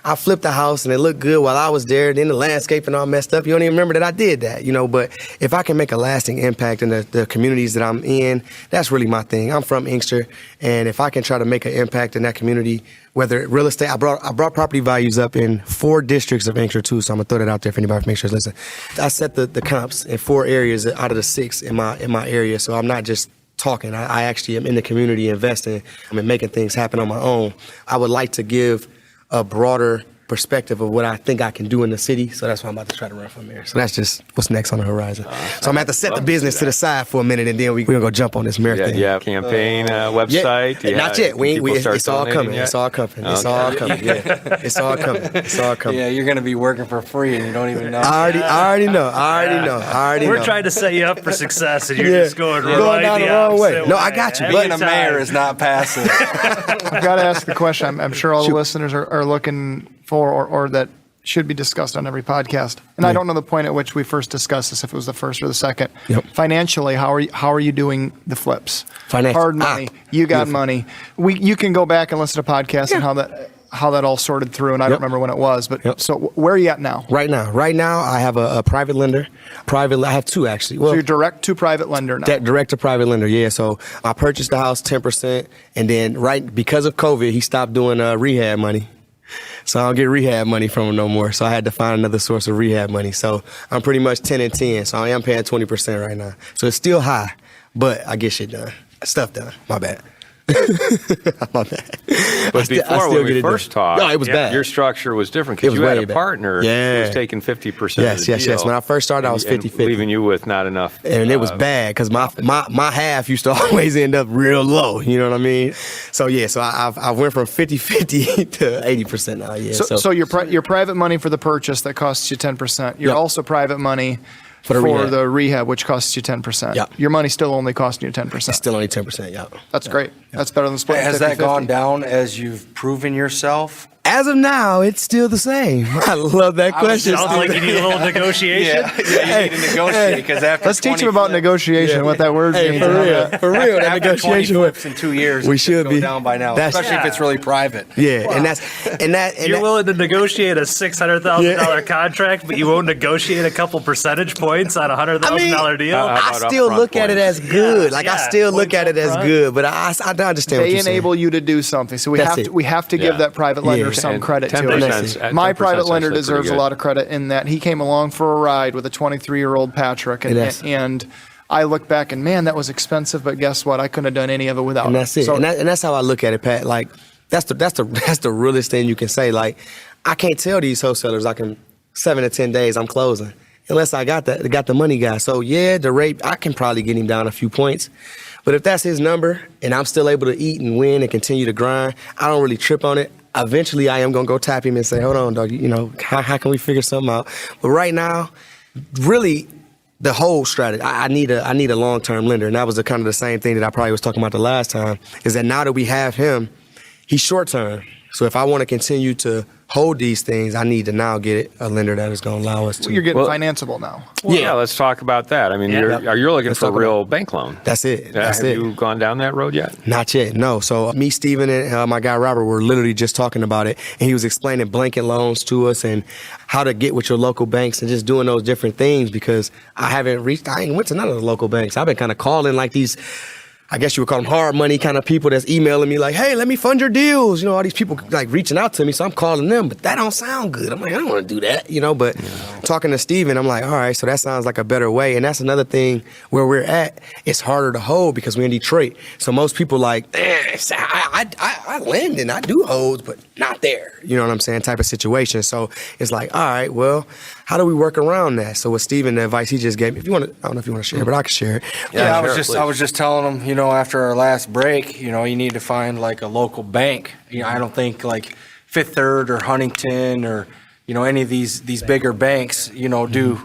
S1: I flipped the house and it looked good while I was there. Then the landscaping all messed up. You don't even remember that I did that, But if I can make a lasting impact in the communities that I'm in, that's really my thing. I'm from Inkster, and if I can try to make an impact in that community, whether real estate, I brought property values up in 4 districts of Inkster too. So I'm gonna throw that out there for anybody to make sure to listen. I set the comps in 4 areas out of the 6 in my area. So I'm not just talking. I actually am in the community investing and making things happen on my own. I would like to give a broader perspective of what I think I can do in the city. So that's why I'm about to try to run for mayor. So that's just what's next on the horizon. So I'm going to have to set the business to the side for a minute, and then we're going to go jump on this mayor thing.
S4: Yeah, campaign website.
S1: Not yet. It's all coming. It's all coming. It's all coming. Yeah. It's all coming. It's all coming.
S7: Yeah, you're going to be working for free and you don't even know.
S1: I already know.
S6: We're trying to set you up for right, and you're just going
S1: down the wrong way. No, I got you.
S7: Being a mayor is not passive.
S5: I've got to ask the question. I'm sure all the listeners are looking for or that should be discussed on every podcast. And I don't know the point at which we first discussed this, if it was the first or the second.
S1: Yep.
S5: Financially, how are you doing the flips?
S1: Financial.
S5: Hard money. You got
S1: Beautiful.
S5: money. You can go back and listen to podcasts and how that all sorted through, and I don't remember when it was, but so where are you at now?
S1: Right now, I have a private lender. I have 2 actually. Well,
S5: So you're direct to private lender now?
S1: Direct to private lender, yeah. So I purchased the house 10%, and then because of COVID, he stopped doing rehab money. So I don't get rehab money from him no more. So I had to find another source of rehab money. So I'm pretty much 10 and 10. So I am paying 20% right now. So it's still high, but I get shit done. Stuff done. My bad. My bad.
S4: But before, when we first talked,
S1: no, it was bad.
S4: Your structure was different
S1: It
S4: because
S1: was
S4: you had
S1: way
S4: a
S1: bad.
S4: partner who was taking 50% of the deal.
S1: Yes. When I first started, I was 50-50.
S4: Leaving you with not enough.
S1: And it was bad because my half used to always end up real low. You know what I mean? So I went from 50-50 to 80% now. Yeah.
S5: So your private money for the purchase that costs you 10%. You're also private money for the rehab, which costs you 10%.
S1: Yeah.
S5: Your money's still only costing you 10%.
S1: It's still only 10%. Yeah.
S5: That's great. That's better than splitting 50-50.
S7: Has that gone down as you've proven yourself?
S1: As of now, it's still the same. I love that question.
S6: Sounds like you need a little negotiation.
S7: Yeah, you need to negotiate because after
S5: Let's teach him about negotiation, what that word means.
S1: For real, that
S7: after 20
S1: negotiation.
S7: flips in 2 years,
S1: We
S7: it
S1: should
S7: go
S1: be.
S7: down by now,
S1: That's-
S7: especially if it's really private.
S1: Yeah, and
S6: You're willing to negotiate a $600,000 contract, but you won't negotiate a couple percentage points on a $100,000 deal?
S4: How
S1: I
S4: about
S1: still
S4: upfront
S1: look at it as good.
S6: Yeah,
S1: I still look
S6: points
S1: at it as
S6: upfront.
S1: good. But I understand what
S5: They
S1: you're saying.
S5: enable you to do something. So we
S1: That's
S5: have
S1: it.
S5: to give
S4: Yeah.
S5: that private lender
S1: Yeah.
S5: some
S4: And
S5: credit to
S4: 10%'s
S5: it.
S4: at
S5: My
S4: 10%
S5: private lender
S4: actually
S5: deserves
S4: pretty
S5: a
S4: good.
S5: lot of credit in that he came along for a ride with a 23-year-old Patrick, and I look back and man, that was expensive. But guess what? I couldn't have done any of it without.
S1: And that's it.
S5: So,
S1: and that's how I look at it, Pat. Like that's the realest thing you can say. Like I can't tell these wholesalers I can 7 to 10 days I'm closing unless I got the money guy. So yeah, the rate I can probably get him down a few points. But if that's his number and I'm still able to eat and win and continue to grind, I don't really trip on it. Eventually, I am gonna go tap him and say, "Hold on, dog. You know, how can we figure something out?" But right now, really, the whole strategy. I need a long-term lender, and that was kind of the same thing that I probably was talking about the last time. Is that now that we have him, he's short-term. So if I want to continue to hold these things, I need to now get a lender that is going to allow us to.
S5: you're getting financeable now.
S4: Well, yeah, let's talk about that. I mean, you're looking for a real bank loan.
S1: That's it. That's
S4: Have
S1: it.
S4: you gone down that road yet?
S1: Not yet, no. So me, Stephen, and my guy Robert were literally just talking about it, and he was explaining blanket loans to us and how to get with your local banks and just doing those different things because I ain't went to none of the local banks. I've been kind of calling like these, I guess you would call them hard money kind of people that's emailing me like, hey, let me fund your deals. You know, all these people like reaching out to me, so I'm calling them, but that don't sound good. I'm like, I don't want to do that, you know, but talking to Stephen, I'm like, all right, so that sounds like a better way. And that's another thing where we're at. It's harder to hold because we're in Detroit. So most people like, I lend and I do holds, but not there. You know what I'm saying? Type of situation. So it's like, all right, well, how do we work around that? So with Stephen, the advice he just gave me, if you want to, I don't know if you want to share, but I can share it.
S7: Yeah, I was just telling him, after our last break, you need to find like a local bank. I don't think like Fifth Third or Huntington or, any of these bigger banks, do,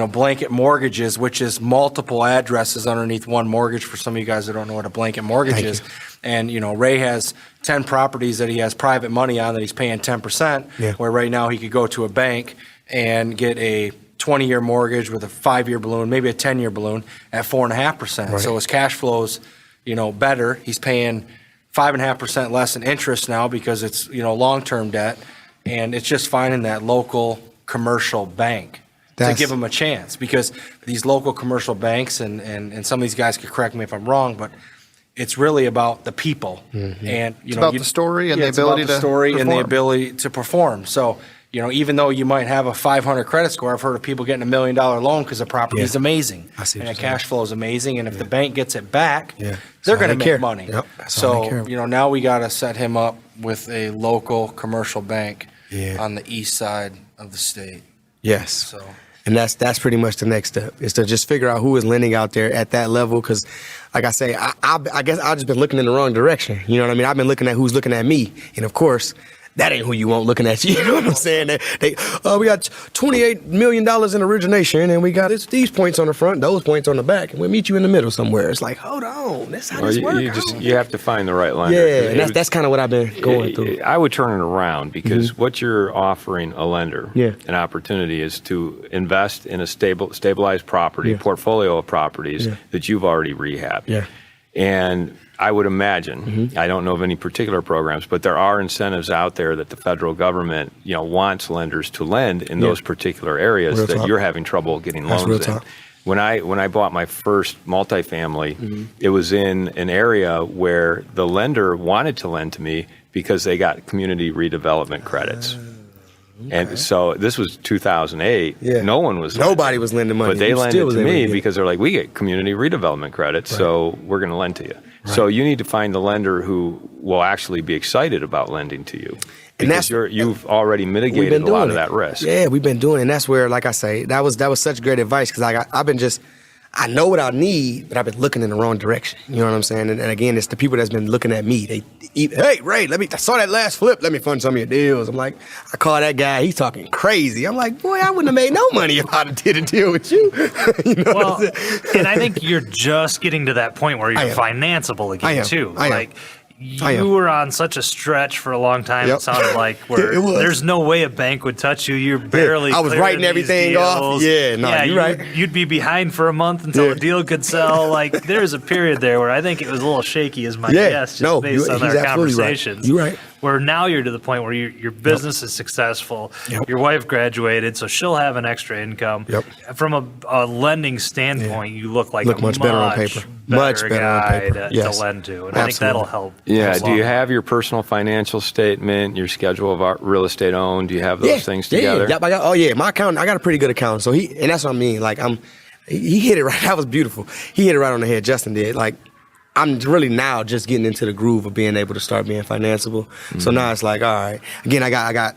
S7: blanket mortgages, which is multiple addresses underneath one mortgage for some of you guys that don't know what a blanket mortgage is. And, Ray has 10 properties that he has private money on that he's paying 10%, where right now he could go to a bank and get a 20-year mortgage with a 5-year balloon, maybe a 10-year balloon at 4.5%. Right. So his cash flows, better. He's paying 5.5% less in interest now because it's, long-term debt. And it's just finding that local commercial bank to give him a chance because these local commercial banks and some of these guys could correct me if I'm wrong, but it's really about the people and
S5: it's about the story and the ability to perform.
S7: And the ability to perform. So, even though you might have a 500 credit score, I've heard of people getting $1 million loan because the property is amazing and the cash flow is amazing. And if the bank gets it back, they're going to make money.
S1: Yep.
S7: So, now we got to set him up with a local commercial bank on the east side of the state.
S1: Yes.
S7: So.
S1: And that's pretty much the next step is to just figure out who is lending out there at that level. Because, like I say, I guess I've just been looking in the wrong direction. You know what I mean? I've been looking at who's looking at me. And, of course, that ain't who you want looking at you. You know what I'm saying? We got $28 million in origination, and we got these points on the front, those points on the back, and we'll meet you in the middle somewhere. It's like, hold on, that's how this works.
S4: You have to find the right lender.
S1: Yeah, and that's kind of what I've been going through.
S4: I would turn it around because what you're offering a lender, an opportunity, is to invest in a stabilized property, portfolio of properties that you've already rehabbed.
S1: Yeah.
S4: And I would imagine, I don't know of any particular programs, but there are incentives out there that the federal government, wants lenders to lend in those particular areas that you're having trouble getting loans in. When I bought my first multifamily, it was in an area where the lender wanted to lend to me because they got community redevelopment credits. And so this was 2008.
S1: Yeah.
S4: No one was
S1: Nobody was lending money.
S4: But they
S1: You
S4: lent
S1: still
S4: it
S1: was
S4: to
S1: able to
S4: me
S1: get it.
S4: because they're like, we get community redevelopment credits, so we're going to lend to you. So you need to find the lender who will actually be excited about lending to you.
S1: And
S4: Because you've already mitigated a lot of that risk.
S1: Yeah, we've been doing it. And that's where, like I say, that was such great advice because I've been I know what I need, but I've been looking in the wrong direction. You know what I'm saying? And again, it's the people that's been looking at me. Hey, Ray, I saw that last flip. Let me fund some of your deals. I'm like, I call that guy. He's talking crazy. I'm like, boy, I wouldn't have made no money if I'd did a deal with you. You know
S6: Well, and I think you're just getting to that point where you're
S1: am.
S6: financeable again, too.
S1: I am.
S6: Like, you were on such a stretch for a long time, it sounded like, where there's no way a bank would touch you. You're barely
S1: I was
S6: clearing
S1: writing
S6: these
S1: everything off.
S6: deals.
S1: Yeah, no, you're right.
S6: You'd be behind for a month until a deal could sell. Like, there's a period there where I think it was a little shaky, is my guess, just based on our conversations.
S1: Right. You're right.
S6: Where now you're to the point where your business is successful. Your wife graduated, so she'll have an extra income. From a lending standpoint, you look like a
S1: much better on paper. Much better on
S6: guy
S1: paper.
S6: to lend to. And I think that'll help.
S4: Yeah. Do you have your personal financial statement, your schedule of our real estate owned? Do you have those things together?
S1: Yep, my accountant, I got a pretty good accountant. So and that's what I mean. Like he hit it right. That was beautiful. He hit it right on the head. Justin did. Like, I'm really now just getting into the groove of being able to start being financeable. So now it's like, all right. Again, I got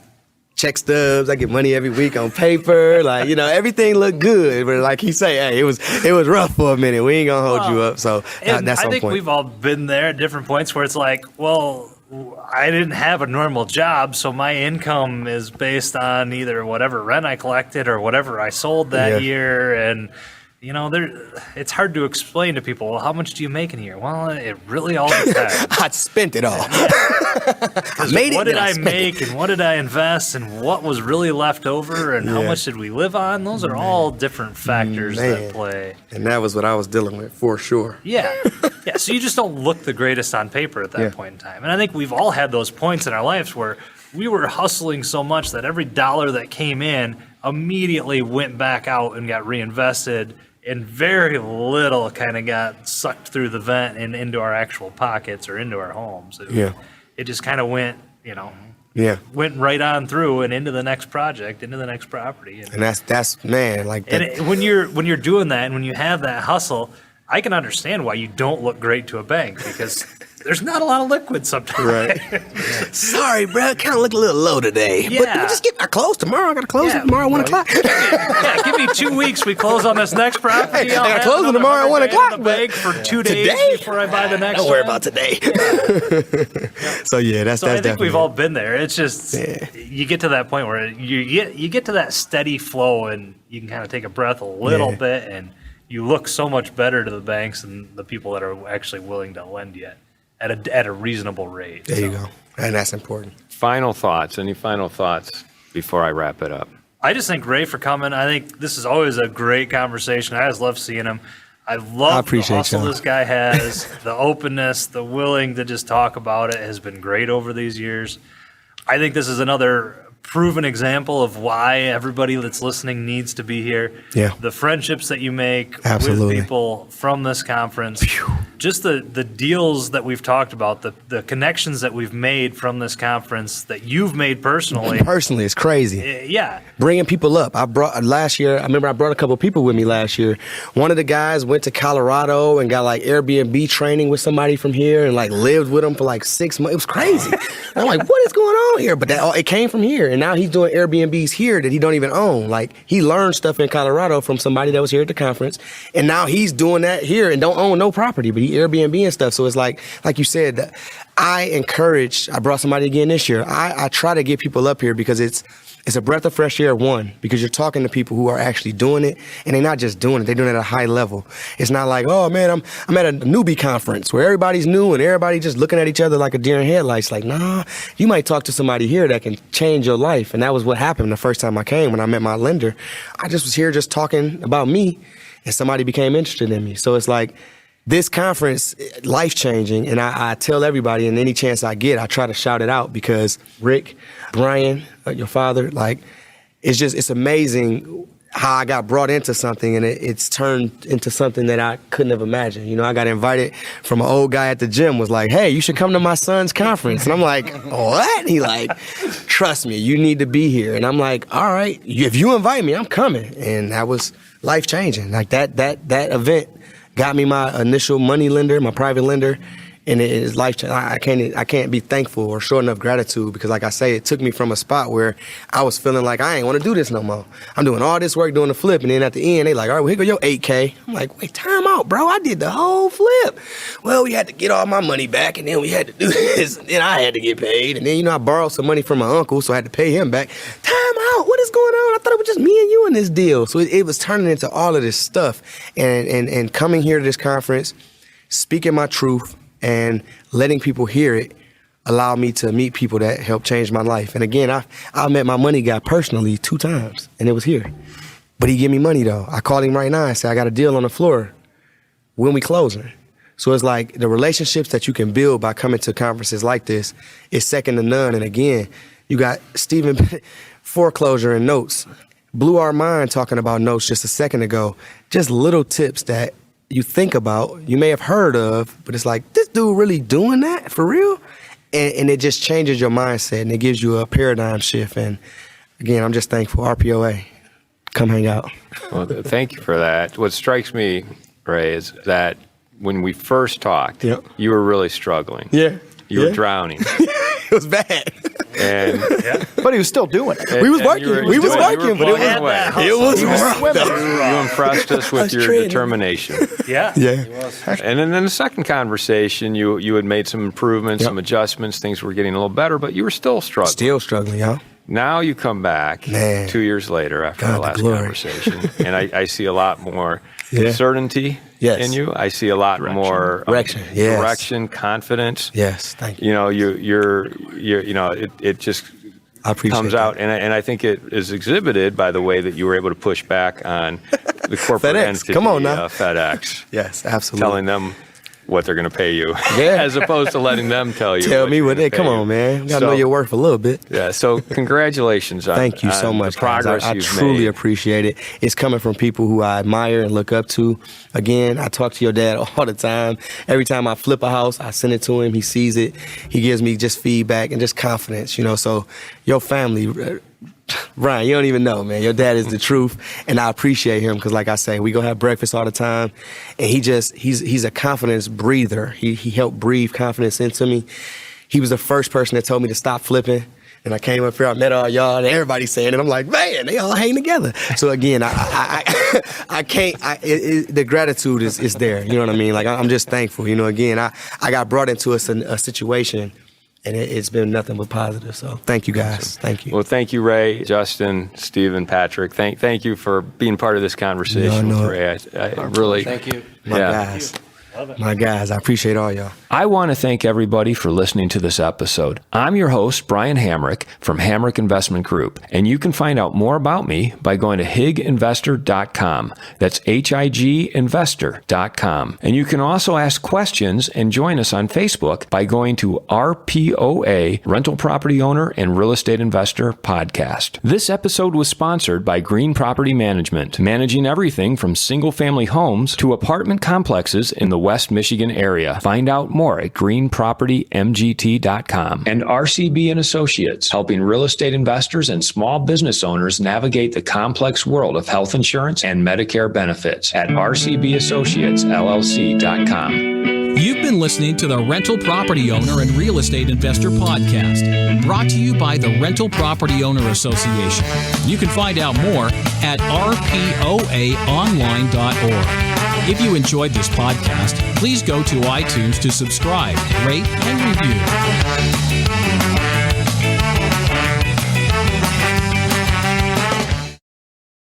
S1: check stubs. I get money every week on paper. Like, everything looked good. But like he say, hey, it was rough for a minute. We ain't gonna hold you up. So that's
S6: I think we've all been there at different points where it's like, well, I didn't have a normal job, so my income is based on either whatever rent I collected or whatever I sold that year. And it's hard to explain to people, well, how much do you make in here? Well, it really all depends.
S1: I spent it all.
S6: What did I make and what did I invest and what was really left over and how much did we live on? Those are all different factors that play.
S1: And that was what I was dealing with for sure.
S6: Yeah. So you just don't look the greatest on paper at that point in time. And I think we've all had those points in our lives where we were hustling so much that every dollar that came in immediately went back out and got reinvested. And very little kind of got sucked through the vent and into our actual pockets or into our homes. It just kind of went, went right on through and into the next project, into the next property.
S1: And that's man, like that.
S6: And when you're doing that and when you have that hustle, I can understand why you don't look great to a bank because there's not a lot of liquid sometimes.
S1: Right. Sorry, bro. Kind of look a little low today.
S6: Yeah.
S1: But we just I close tomorrow. I got to close it tomorrow at 1 o'clock.
S6: Give me 2 weeks. We close on this next property.
S1: I got to close it tomorrow at 1 o'clock.
S6: In the bank for 2 days before I buy the next one.
S1: Don't worry about today. So that's
S6: I think
S1: definitely.
S6: we've all been there. It's just you get to that point where you get to that steady flow and you can kind of take a breath a little bit and you look so much better to the banks and the people that are actually willing to lend you at a reasonable rate.
S1: There you go. And that's important.
S4: Final thoughts. Any final thoughts before I wrap it up?
S6: I just thank Ray for coming. I think this is always a great conversation. I just love seeing him. I love the hustle this guy has, the openness, the willing to just talk about it has been great over these years. I think this is another proven example of why everybody that's listening needs to be here.
S1: Yeah.
S6: The friendships that you make
S1: Absolutely.
S6: with people from this conference, just the deals that we've talked about, the connections that we've made from this conference that you've made personally.
S1: Personally, it's crazy.
S6: Yeah.
S1: Bringing people up. I brought a couple people with me last year. One of the guys went to Colorado and got like Airbnb training with somebody from here and like lived with them for like 6 months. It was crazy. I'm like, what is going on here? But it came from here. And now he's doing Airbnbs here that he don't even own. Like, he learned stuff in Colorado from somebody that was here at the conference. And now he's doing that here and don't own no property, but he Airbnb and stuff. So it's like you said, I brought somebody again this year. I try to get people up here because it's a breath of fresh air, because you're talking to people who are actually doing it, and they're not just doing it, they're doing it at a high level. It's not like, oh man, I'm at a newbie conference where everybody's new and everybody just looking at each other like a deer in headlights. Like, nah, you might talk to somebody here that can change your life. And that was what happened the first time I came when I met my lender. I just was here just talking about me, and somebody became interested in me. So it's like, this conference, life-changing, and I tell everybody, and any chance I get, I try to shout it out because Rick, Brian, your father, like, it's amazing how I got brought into something, and it's turned into something that I couldn't have imagined. You know, I got invited from an old guy at the gym, was like, hey, you should come to my son's conference. And I'm like, what? He like, trust me, you need to be here. And I'm like, all right, if you invite me, I'm coming. And that was life-changing. Like that event got me my initial money lender, my private lender, and it is life-changing. I can't be thankful or show enough gratitude because, like I say, it took me from a spot where I was feeling like I ain't want to do this no more. I'm doing all this work doing the flip, and then at the end, they like, all right, well, here go your $8K. I'm like, wait, time out, bro. I did the whole flip. Well, we had to get all my money back, and then we had to do this, and then I had to get paid. And then, you know, I borrowed some money from my uncle, so I had to pay him back. Time out. What is going on? I thought it was just me and you in this deal. So it was turning into all of this stuff. And coming here to this conference, speaking my truth, and letting people hear it allowed me to meet people that helped change my life. And again, I met my money guy personally 2 times, and it was here. But he gave me money, though. I called him right now and said, I got a deal on the floor. When we closing? So it's like the relationships that you can build by coming to conferences like this is second to none. And again, you got Stephen Benedict, foreclosure and notes. Blew our mind talking about notes just a second ago. Just little tips that you think about, you may have heard of, but it's like, this dude really doing that for real? And it just changes your mindset, and it gives you a paradigm shift. And again, I'm just thankful. RPOA, come hang out.
S4: Well, thank you for that. What strikes me, Ray, is that when we first talked, you were really struggling.
S1: Yeah.
S4: You were drowning.
S1: It was bad.
S5: And but he was still doing it.
S1: We was working, but it was rough.
S4: You impressed us with your determination.
S6: Yeah.
S4: And then in the second conversation, you had made some improvements, some adjustments. Things were getting a little better, but you were still struggling.
S1: Still struggling, yeah.
S4: Now you come back 2 years later after our last conversation, and I see a lot more certainty in you. I see a lot more direction, confidence.
S1: Yes, thank you.
S4: You know, you're you know, it just comes out, and I think it is exhibited by the way that you were able to push back on the corporate entity,
S1: come on now.
S4: FedEx.
S1: Yes, absolutely.
S4: Telling them what they're going to pay you, as opposed to letting them tell you.
S1: Tell me what they. Come on, man. You got to know your worth a little bit.
S4: Yeah. So congratulations on
S1: thank you so much.
S4: The progress
S1: I
S4: you've
S1: truly
S4: made.
S1: Appreciate it. It's coming from people who I admire and look up to. Again, I talk to your dad all the time. Every time I flip a house, I send it to him. He sees it. He gives me just feedback and just confidence. You know. So your family. Ryan, you don't even know, man. Your dad is the truth, and I appreciate him because, like I say, we go have breakfast all the time, and he's a confidence breather. He helped breathe confidence into me. He was the first person that told me to stop flipping, and I came up here, I met all y'all, and everybody's saying it. I'm like, man, they all hang together. So again, I can't. The gratitude is there. You know what I mean? Like I'm just thankful. You know, again, I got brought into a situation. And it's been nothing but positive. So thank you, guys. Thank you.
S4: Well, thank you, Ray, Justin, Stephen, Patrick. Thank you for being part of this conversation with Ray. I really
S7: thank you.
S1: My guys. My guys, I appreciate all y'all.
S3: I want to thank everybody for listening to this episode. I'm your host, Brian Hamrick from Hamrick Investment Group, and you can find out more about me by going to higinvestor.com. That's higinvestor.com. And you can also ask questions and join us on Facebook by going to RPOA, Rental Property Owner and Real Estate Investor Podcast. This episode was sponsored by Green Property Management, managing everything from single-family homes to apartment complexes in the West Michigan area. Find out more at greenpropertymgt.com. And RCB and Associates, helping real estate investors and small business owners navigate the complex world of health insurance and Medicare benefits at rcbassociatesllc.com.
S2: You've been listening to the Rental Property Owner and Real Estate Investor Podcast, brought to you by the Rental Property Owner Association. You can find out more at rpoaonline.org. If you enjoyed this podcast, please go to iTunes to subscribe, rate, and review.